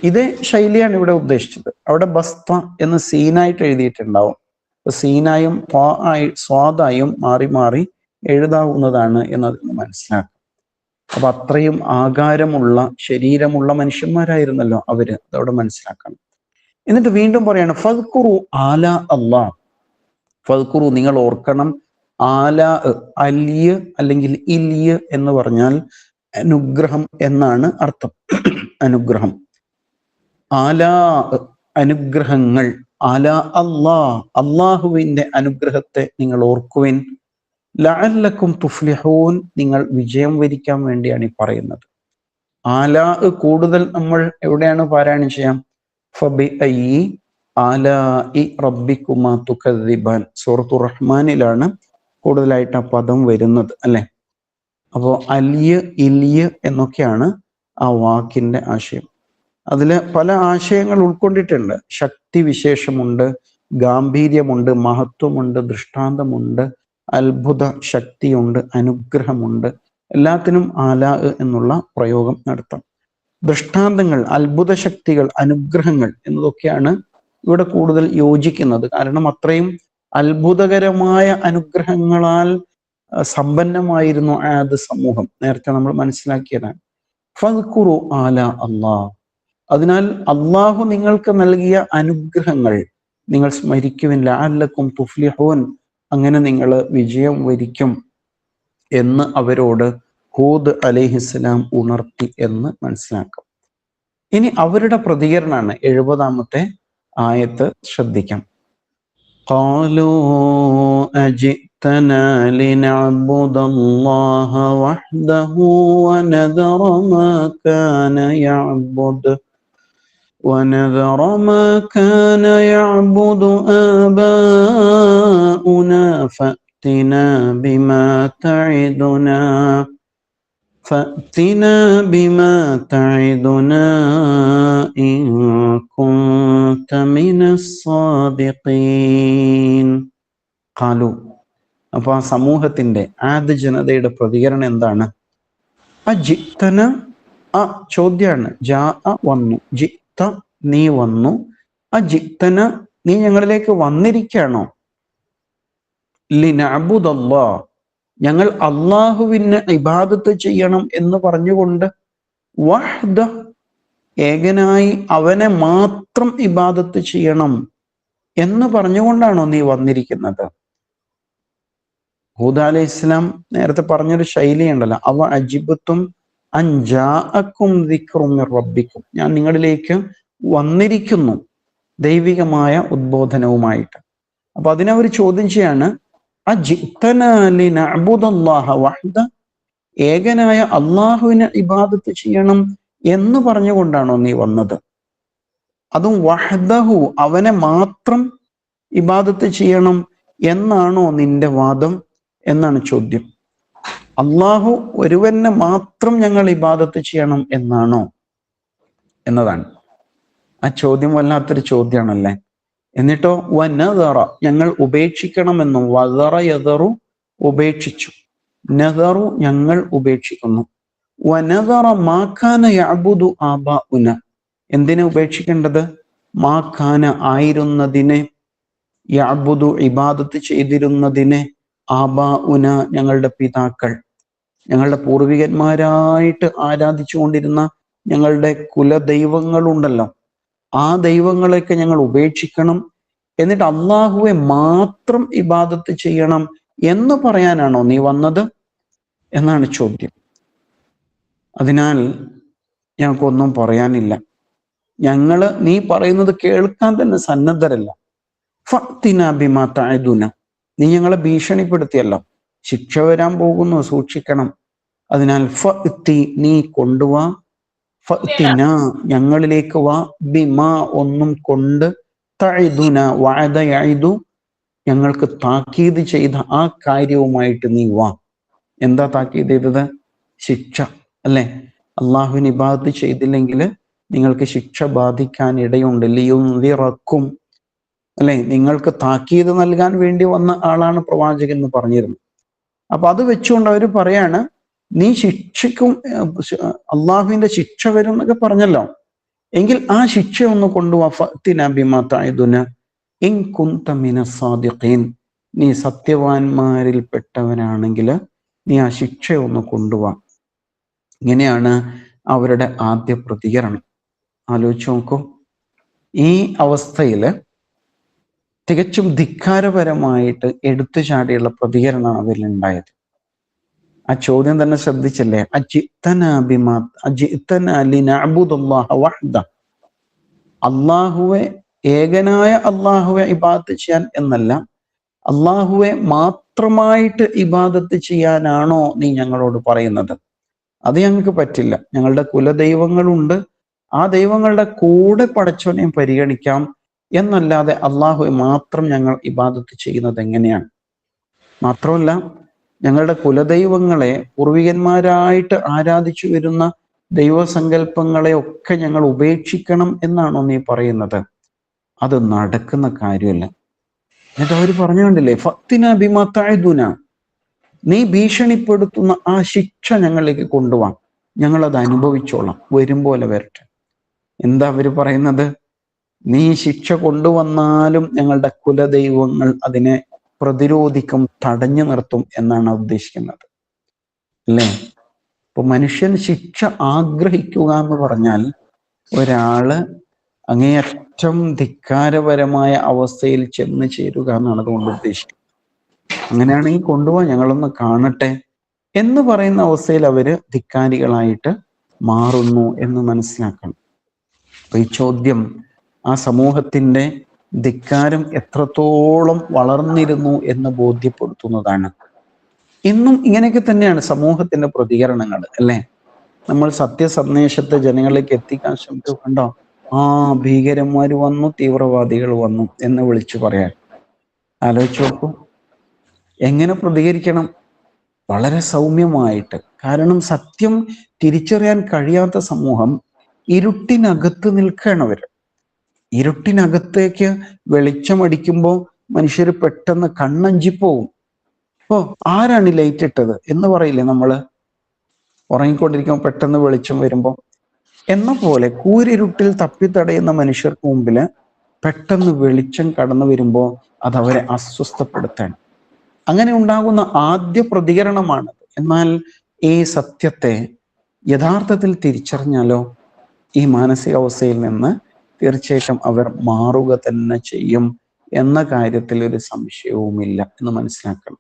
ഇതേ ശൈലിയാണ് ഇവിടെ ഉദ്ദേശിച്ചത്. അവിടെ ബസ്ത എന്ന് സീനായിട്ട് എഴുതിയിട്ടുണ്ടാവും. അപ്പൊ സീനായും സ്വാദായും മാറി മാറി എഴുതാവുന്നതാണ് എന്നതിന് മനസ്സിലാക്കാം. അപ്പൊ അത്രയും ആകാരമുള്ള ശരീരമുള്ള മനുഷ്യന്മാരായിരുന്നല്ലോ അവര്, അതവിടെ മനസ്സിലാക്കണം. എന്നിട്ട് വീണ്ടും പറയാണ് ഫദ്കുറു ആലാ അല്ലാഹ്. ഫദ്കുറു നിങ്ങൾ ഓർക്കണം, ആലാ അല്യ് അല്ലെങ്കിൽ ഇല്യ് എന്ന് പറഞ്ഞാൽ അനുഗ്രഹം എന്നാണ് അർത്ഥം. അനുഗ്രഹം, ആലാ അനുഗ്രഹങ്ങൾ, ആലാ അല്ലാഹ് അള്ളാഹുവിന്റെ അനുഗ്രഹത്തെ നിങ്ങൾ ഓർക്കുവിൻ. ലഅല്ലക്കും തുഫ്ലിഹൂൻ നിങ്ങൾ വിജയം വരിക്കാൻ വേണ്ടിയാണ് ഈ പറയുന്നത്. ആലാ കൂടുതൽ നമ്മൾ എവിടെയാണ് പാരായണം ചെയ്യാം? ഫബിഅയ്യി ആലാഇ റബ്ബിക്കുമാ തുകദ്ദിബാൻ, സൂറത്തുർ റഹ്മാനിലാണ് കൂടുതലായിട്ട് ആ പദം വരുന്നത് അല്ലെ. അപ്പോൾ അല്യ് ഇല്യ് എന്നൊക്കെയാണ് ആ വാക്കിന്റെ ആശയം. അതിൽ പല ആശയങ്ങൾ ഉൾക്കൊണ്ടിട്ടുണ്ട്. ശക്തി വിശേഷമുണ്ട്, ഗാംഭീര്യമുണ്ട്, മഹത്വമുണ്ട്, ദൃഷ്ടാന്തമുണ്ട്, അത്ഭുത ശക്തിയുണ്ട്, അനുഗ്രഹമുണ്ട്. എല്ലാത്തിനും ആലാ എന്നുള്ള പ്രയോഗം നടത്താം. ദൃഷ്ടാന്തങ്ങൾ, അത്ഭുത ശക്തികൾ, അനുഗ്രഹങ്ങൾ എന്നതൊക്കെയാണ് ഇവിടെ കൂടുതൽ യോജിക്കുന്നത്. കാരണം അത്രയും അത്ഭുതകരമായ അനുഗ്രഹങ്ങളാൽ സമ്പന്നമായിരുന്നു ആദ് സമൂഹം. നേരത്തെ നമ്മൾ മനസ്സിലാക്കിയതാണ്. ഫദ്കുറു ആലാ അല്ലാഹ്. അതിനാൽ അള്ളാഹു നിങ്ങൾക്ക് നൽകിയ അനുഗ്രഹങ്ങൾ നിങ്ങൾ സ്മരിക്കുവിൻ. ലഅല്ലക്കും തുഫ്ലിഹൂൻ, അങ്ങനെ നിങ്ങൾ വിജയം വരിക്കും എന്ന് അവരോട് ഹൂദ് അലൈഹിസ്സലാം ഉണർത്തി എന്ന് മനസ്സിലാക്കാം. ഇനി അവരുടെ പ്രതികരണമാണ് 70-ാമത്തെ ആയത്ത്. ശ്രദ്ധിക്കാം. ഖാലൂ അജിതനാ ലിനഅബ്ദുല്ലാഹ വഹ്ദഹു വനദറ മാ കാന യഅബ്ദു ونذر ما كان يعبد آباؤنا فأتنا بما تعدنا إن كنت من الصادقين. قالوا. അപ്പോൾ ആ സമൂഹത്തിന്റെ ആദ് ജനതയുടെ പ്രതികരണം എന്താണ്? അജിത്തന, ആ ചോദ്യമാണ്. ജാ വന്നു, ജിത്ത നീ വന്നു, അജിത്തന നീ ഞങ്ങളിലേക്ക് വന്നിരിക്കുകയാണോ? ലിനഅബ്ദുല്ലാഹ് ഞങ്ങൾ അള്ളാഹുവിന് ഇബാദത്ത് ചെയ്യണം എന്ന് പറഞ്ഞുകൊണ്ട്, വഹ്ദ ഏകനായി അവനെ മാത്രം ഇബാദത്ത് ചെയ്യണം എന്ന് പറഞ്ഞുകൊണ്ടാണോ നീ വന്നിരിക്കുന്നത്? ഹൂദ് അലൈഹിസ്സലാം നേരത്തെ പറഞ്ഞൊരു ശൈലിയുണ്ടല്ലോ, അവ അജിബത്തും അൻജാഅക്കും ദിക്റും മിർ റബ്ബിക്കും, ഞാൻ നിങ്ങളിലേക്ക് വന്നിരിക്കുന്നു ദൈവികമായ ഉദ്ബോധനവുമായിട്ട്. അപ്പൊ അതിനവർ ചോദ്യം ചെയ്യാണ്, അജിതനാ ലിനഅബ്ദുല്ലാഹ വഹ്ദ, ഏകനായ അള്ളാഹുവിനെ ഇബാദത്ത് ചെയ്യണം എന്ന് പറഞ്ഞുകൊണ്ടാണോ നീ വന്നത്? അതും വഹ്ദഹു അവനെ മാത്രം ഇബാദത്ത് ചെയ്യണം എന്നാണോ നിന്റെ വാദം എന്നാണ് ചോദ്യം. അള്ളാഹു ഒരുവനെ മാത്രം ഞങ്ങൾ ഇബാദത്ത് ചെയ്യണം എന്നാണോ എന്നതാണ് ആ ചോദ്യം. വല്ലാത്തൊരു ചോദ്യമാണല്ലേ. എന്നിട്ടോ വനദറ ഞങ്ങൾ ഉപേക്ഷിക്കണമെന്നും, വദറ യദറു ഉപേക്ഷിച്ചു, നദറു ഞങ്ങൾ ഉപേക്ഷിക്കുന്നു, വനദറ മാ കാന യഅബ്ദു ആബാഉന എന്തിനെ ഉപേക്ഷിക്കേണ്ടത്? മാ കാന ആയിരുന്നതിനെ, യഅബ്ദു ഇബാദത്ത് ചെയ്തിരുന്നതിനെ, ആബാഉന ഞങ്ങളുടെ പിതാക്കൾ, ഞങ്ങളുടെ പൂർവികന്മാരായിട്ട് ആരാധിച്ചു കൊണ്ടിരുന്ന ഞങ്ങളുടെ കുലദൈവങ്ങളുണ്ടല്ലോ, ആ ദൈവങ്ങളെയൊക്കെ ഞങ്ങൾ ഉപേക്ഷിക്കണം, എന്നിട്ട് അള്ളാഹുവെ മാത്രം ഇബാദത്ത് ചെയ്യണം എന്ന് പറയാനാണോ നീ വന്നത് എന്നാണ് ചോദ്യം. അതിനാൽ ഞങ്ങൾക്കൊന്നും പറയാനില്ല, ഞങ്ങള് നീ പറയുന്നത് കേൾക്കാൻ തന്നെ സന്നദ്ധരല്ല. ഫഅ്തിനാ ബിമാ തഅദുന, നീ ഞങ്ങളെ ഭീഷണിപ്പെടുത്തിയല്ലോ, ശിക്ഷ വരാൻ പോകുന്നു, സൂക്ഷിക്കണം. അതിനാൽ ഫഅ്തി, നീ കൊണ്ടുവാ, ഫഅ്തിന, ഞങ്ങളിലേക്ക് വാ, ബിമാ, ഒന്നും കൊണ്ട്, തഅദുന, വഅദ യഅദു, ഞങ്ങൾക്ക് താക്കീത് ചെയ്ത ആ കാര്യവുമായിട്ട് നീ വാ. എന്താ താക്കീത് ചെയ്തത്? ശിക്ഷ അല്ലെ? അള്ളാഹുവിന് ഇബാദത്ത് ചെയ്തില്ലെങ്കിൽ നിങ്ങൾക്ക് ശിക്ഷ ബാധിക്കാൻ ഇടയുണ്ട്. ലിയുൻദിറക്കും അല്ലെ? നിങ്ങൾക്ക് താക്കീത് നൽകാൻ വേണ്ടി വന്ന ആളാണ് പ്രവാചകൻ എന്ന് പറഞ്ഞിരുന്നു. അപ്പൊ അത് വെച്ചുകൊണ്ട് അവർ പറയാണ്, നീ ശിക്ഷിക്കും, അള്ളാഹുവിന്റെ ശിക്ഷ വരും എന്നൊക്കെ പറഞ്ഞല്ലോ, എങ്കിൽ ആ ശിക്ഷ ഒന്ന് കൊണ്ടുവാ. ഫഅ്തിനാ ബിമാ തഅദുന ഇൻ കുൻത മിനസ് സാദിഖീൻ, നീ സത്യവാന്മാരിൽപ്പെട്ടവനാണെങ്കിൽ നീ ആ ശിക്ഷ ഒന്ന് കൊണ്ടുവാ. ഇങ്ങനെയാണ് അവരുടെ ആദ്യ പ്രതികരണം. ആലോചിച്ച് നോക്കൂ, ഈ അവസ്ഥയിൽ തികച്ചും ധിക്കാരപരമായിട്ട് എടുത്തു ചാടിയുള്ള പ്രതികരണമാണ് അവരിലുണ്ടായത്. ആ ചോദ്യം തന്നെ ശ്രദ്ധിച്ചല്ലേ? അള്ളാഹുവെ, ഏകനായ അള്ളാഹുവെ ഇബാദത്ത് ചെയ്യാൻ എന്നല്ല, അള്ളാഹുവെ മാത്രമായിട്ട് ഇബാദത്ത് ചെയ്യാനാണോ നീ ഞങ്ങളോട് പറയുന്നത്? അത് ഞങ്ങൾക്ക് പറ്റില്ല. ഞങ്ങളുടെ കുലദൈവങ്ങളുണ്ട്, ആ ദൈവങ്ങളുടെ കൂടെ പടച്ചവനെയും പരിഗണിക്കാം എന്നല്ലാതെ അള്ളാഹുവെ മാത്രം ഞങ്ങൾ ഇബാദത്ത് ചെയ്യുന്നത് എങ്ങനെയാണ്? മാത്രമല്ല, ഞങ്ങളുടെ കുലദൈവങ്ങളെ, പൂർവികന്മാരായിട്ട് ആരാധിച്ചു വരുന്ന ദൈവസങ്കല്പങ്ങളെ ഒക്കെ ഞങ്ങൾ ഉപേക്ഷിക്കണം എന്നാണോ നീ പറയുന്നത്? അത് നടക്കുന്ന കാര്യമല്ല. എന്നിട്ട് അവർ പറഞ്ഞു കണ്ടില്ലേ, ഫഅ്തിനാ ബിമാ തഅദുന, നീ ഭീഷണിപ്പെടുത്തുന്ന ആ ശിക്ഷ ഞങ്ങളിലേക്ക് കൊണ്ടുപോവാം, ഞങ്ങളത് അനുഭവിച്ചോളാം, വരും പോലെ വരട്ടെ. എന്താ അവര് പറയുന്നത്? നീ ശിക്ഷ കൊണ്ടുവന്നാലും ഞങ്ങളുടെ കുലദൈവങ്ങൾ അതിനെ പ്രതിരോധിക്കും, തടഞ്ഞു നിർത്തും എന്നാണ് ഉദ്ദേശിക്കുന്നത് അല്ലേ? ഇപ്പൊ മനുഷ്യൻ ശിക്ഷ ആഗ്രഹിക്കുക എന്ന് പറഞ്ഞാൽ ഒരാള് അങ്ങേയറ്റം ധിക്കാരപരമായ അവസ്ഥയിൽ ചെന്ന് ചേരുക എന്നാണ് അതുകൊണ്ട് ഉദ്ദേശിക്കുന്നത്. അങ്ങനെയാണെങ്കിൽ കൊണ്ടുപോവാ, ഞങ്ങളൊന്ന് കാണട്ടെ എന്ന് പറയുന്ന അവസ്ഥയിൽ അവര് ധിക്കാരികളായിട്ട് മാറുന്നു എന്ന് മനസ്സിലാക്കണം. അപ്പൊ ഈ ചോദ്യം ആ സമൂഹത്തിന്റെ ധിക്കാരം എത്രത്തോളം വളർന്നിരുന്നു എന്ന് ബോധ്യപ്പെടുത്തുന്നതാണ്. ഇന്നും ഇങ്ങനെയൊക്കെ തന്നെയാണ് സമൂഹത്തിന്റെ പ്രതികരണങ്ങൾ അല്ലെ? നമ്മൾ സത്യസന്ദേശത്തെ ജനങ്ങളിലേക്ക് എത്തിക്കാൻ ശ്രമിച്ചു, കണ്ടോ, ആ ഭീകരന്മാർ വന്നു, തീവ്രവാദികൾ വന്നു എന്ന് വിളിച്ചു പറയാൻ. ആലോചിച്ച് നോക്കൂ, എങ്ങനെ പ്രതികരിക്കണം? വളരെ സൗമ്യമായിട്ട്. കാരണം സത്യം തിരിച്ചറിയാൻ കഴിയാത്ത സമൂഹം ഇരുട്ടിനകത്ത് നിൽക്കുകയാണ് അവർ. ഇരുട്ടിനകത്തേക്ക് വെളിച്ചമടിക്കുമ്പോൾ മനുഷ്യർ പെട്ടെന്ന് കണ്ണഞ്ചിപ്പോവും. ഓ, ആരാണ് ലൈറ്റ് ഇട്ടത് എന്ന് പറയില്ലേ നമ്മള്? ഉറങ്ങിക്കൊണ്ടിരിക്കുമ്പോൾ പെട്ടെന്ന് വെളിച്ചം വരുമ്പോൾ എന്ന പോലെ കൂരിരുട്ടിൽ തപ്പിത്തടയുന്ന മനുഷ്യർക്ക് മുമ്പില് പെട്ടെന്ന് വെളിച്ചം കടന്നു വരുമ്പോൾ അത് അവരെ അസ്വസ്ഥപ്പെടുത്താൻ, അങ്ങനെ ഉണ്ടാകുന്ന ആദ്യ പ്രതികരണമാണ്. എന്നാൽ ഈ സത്യത്തെ യഥാർത്ഥത്തിൽ തിരിച്ചറിഞ്ഞാലോ, ഈ മാനസികാവസ്ഥയിൽ നിന്ന് തീർച്ചയായിട്ടും അവർ മാറുക തന്നെ ചെയ്യും എന്ന കാര്യത്തിൽ ഒരു സംശയവുമില്ല എന്ന് മനസ്സിലാക്കണം.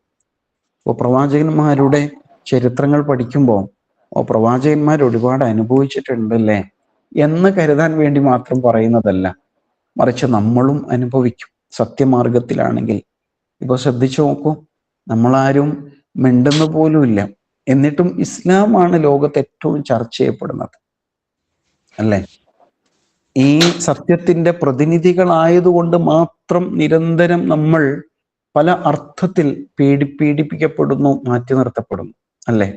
അപ്പോൾ പ്രവാചകന്മാരുടെ ചരിത്രങ്ങൾ പഠിക്കുമ്പോൾ പ്രവാചകന്മാർ ഒരുപാട് അനുഭവിച്ചിട്ടുണ്ടല്ലേ എന്ന് കരുതാൻ വേണ്ടി മാത്രം പറയുന്നതല്ല, മറിച്ച് നമ്മളും അനുഭവിക്കും സത്യമാർഗത്തിലാണെങ്കിൽ. ഇപ്പൊ ശ്രദ്ധിച്ചു നോക്കൂ, നമ്മളാരും മിണ്ടുന്ന പോലുമില്ല, എന്നിട്ടും ഇസ്ലാമാണ് ലോകത്ത് ഏറ്റവും ചർച്ച ചെയ്യപ്പെടുന്നത് അല്ലേ? ഈ സത്യത്തിന്റെ പ്രതിനിധികളായതുകൊണ്ട് മാത്രം നിരന്തരം നമ്മൾ പല അർത്ഥത്തിൽ പീഡിപ്പിക്കപ്പെടുന്നു, മാറ്റി നിർത്തപ്പെടുന്നു അല്ലേ?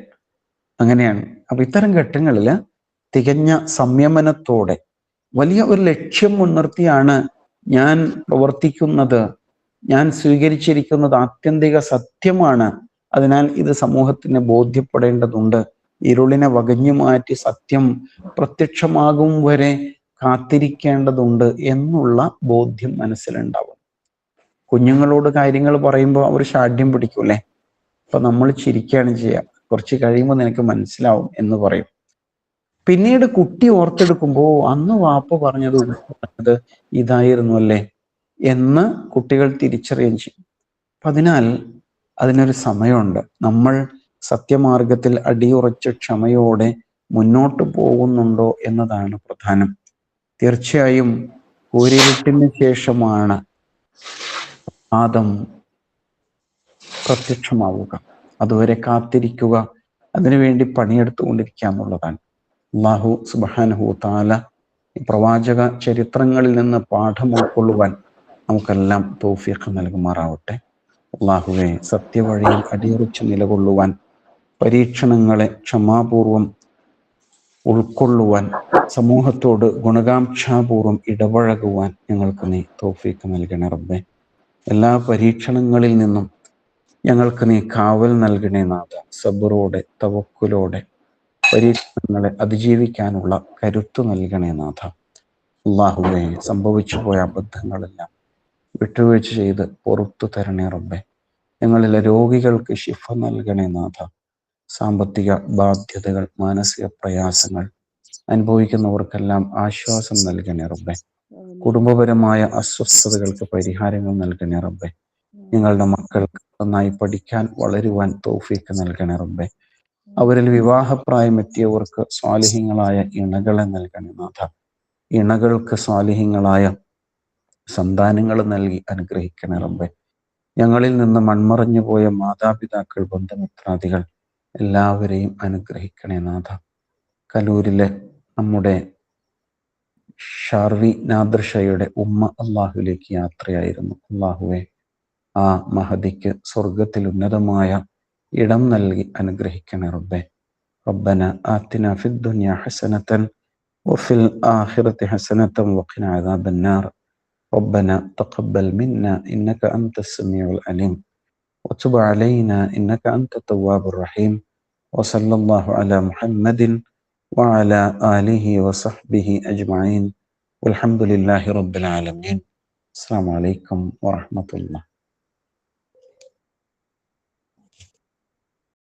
അങ്ങനെയാണ്. അപ്പൊ ഇത്തരം ഘട്ടങ്ങളിൽ തികഞ്ഞ സംയമനത്തോടെ വലിയ ഒരു ലക്ഷ്യം മുൻനിർത്തിയാണ് ഞാൻ പ്രവർത്തിക്കുന്നത്, ഞാൻ സ്വീകരിച്ചിരിക്കുന്നത് ആത്യന്തിക സത്യമാണ്, അതിനാൽ ഇത് സമൂഹത്തിന് ബോധ്യപ്പെടേണ്ടതുണ്ട്, ഇരുളിനെ വകഞ്ഞു മാറ്റി സത്യം പ്രത്യക്ഷമാകും വരെ കാത്തിരിക്കേണ്ടതുണ്ട് എന്നുള്ള ബോധ്യം മനസ്സിലുണ്ടാവും. കുഞ്ഞുങ്ങളോട് കാര്യങ്ങൾ പറയുമ്പോൾ അവർ ഷാഠ്യം പിടിക്കൂലേ? അപ്പൊ നമ്മൾ ചിരിക്കുകയാണ് ചെയ്യുക, കുറച്ച് കഴിയുമ്പോൾ നിനക്ക് മനസ്സിലാവും എന്ന് പറയും. പിന്നീട് കുട്ടി ഓർത്തെടുക്കുമ്പോൾ അന്ന് വാപ്പ പറഞ്ഞത് ഇതായിരുന്നു അല്ലേ എന്ന് കുട്ടികൾ തിരിച്ചറിയുകയും ചെയ്യും. അപ്പൊ അതിനാൽ അതിനൊരു സമയമുണ്ട്. നമ്മൾ സത്യമാർഗത്തിൽ അടിയുറച്ച ക്ഷമയോടെ മുന്നോട്ട് പോകുന്നുണ്ടോ എന്നതാണ് പ്രധാനം. തീർച്ചയായും കൂരിരുട്ടിന് ശേഷമാണ് ആദം പ്രത്യക്ഷമാവുക, അതുവരെ കാത്തിരിക്കുക, അതിനുവേണ്ടി പണിയെടുത്തുകൊണ്ടിരിക്കുക എന്നുള്ളതാണ്. അല്ലാഹു സുബ്ഹാനഹു തആല ഈ പ്രവാചക ചരിത്രങ്ങളിൽ നിന്ന് പാഠം ഉൾക്കൊള്ളുവാൻ നമുക്കെല്ലാം തൗഫീഖ് നൽകുമാറാവട്ടെ. അല്ലാഹുവേ, സത്യവഴിയിൽ അടിയുറച്ച് നിലകൊള്ളുവാൻ, പരീക്ഷണങ്ങളെ ക്ഷമാപൂർവം ഉൾക്കൊള്ളുവാൻ, സമൂഹത്തോട് ഗുണകാംക്ഷാപൂർവം ഇടപഴകുവാൻ ഞങ്ങൾക്ക് നീ തൗഫീഖ് നൽകണേ റബ്ബേ. എല്ലാ പരീക്ഷണങ്ങളിൽ നിന്നും ഞങ്ങൾക്ക് നീ കാവൽ നൽകണേ നാഥ. സബറോടെ തവക്കുലോടെ പരീക്ഷണങ്ങളെ അതിജീവിക്കാനുള്ള കരുത്ത് നൽകണേ നാഥ. അല്ലാഹുവേ, സംഭവിച്ചു പോയ അബദ്ധങ്ങളെല്ലാം വിട്ടുവീഴ്ച ചെയ്ത് പുറത്തു തരണേ റബ്ബേ. ഞങ്ങളിലെ രോഗികൾക്ക് ശിഫ നൽകണേ നാഥ. സാമ്പത്തിക ബാധ്യതകൾ, മാനസിക പ്രയാസങ്ങൾ അനുഭവിക്കുന്നവർക്കെല്ലാം ആശ്വാസം നൽകണേ റബ്ബേ. കുടുംബപരമായ അസ്വസ്ഥതകൾക്ക് പരിഹാരങ്ങൾ നൽകണേ റബ്ബേ. ഞങ്ങളുടെ മക്കൾക്ക് നന്നായി പഠിക്കാൻ, വളരുവാൻ തൗഫീഖ് നൽകണേ റബ്ബേ. അവരിൽ വിവാഹപ്രായമെത്തിയവർക്ക് സ്വാലിഹീങ്ങളായ ഇണകളെ നൽകണേ നാഥ. ഇണകൾക്ക് സ്വാലിഹീങ്ങളായ സന്താനങ്ങൾ നൽകി അനുഗ്രഹിക്കണേ റബ്ബേ. ഞങ്ങളിൽ നിന്ന് മൺമറഞ്ഞു പോയ മാതാപിതാക്കൾ, ബന്ധുമിത്രാദികൾ എല്ലാവരെയും അനുഗ്രഹിക്കണേ നാഥ. കലൂരിലെ നമ്മുടെ ഷാർവി നാദർഷയുടെ ഉമ്മ അള്ളാഹുലേക്ക് യാത്രയായിരുന്നു. അള്ളാഹുവെ, ആ മഹദിക്ക് സ്വർഗത്തിൽ ഉന്നതമായ ഇടം നൽകി അനുഗ്രഹിക്കണേ റബ്ബേ. റബ്ബന ആതിന ഫിദ്ദുനിയ ഹസനതൻ വഫിൽ ആഖിറതി ഹസനതൻ വഖിന അദാബന്നാർ. ربنا تقبل منا إنك أنت السميع العليم وتب علينا إنك أنت التواب الرحيم وصلى الله على محمد وعلى آله وصحبه أجمعين والحمد لله رب العالمين. السلام عليكم ورحمة الله.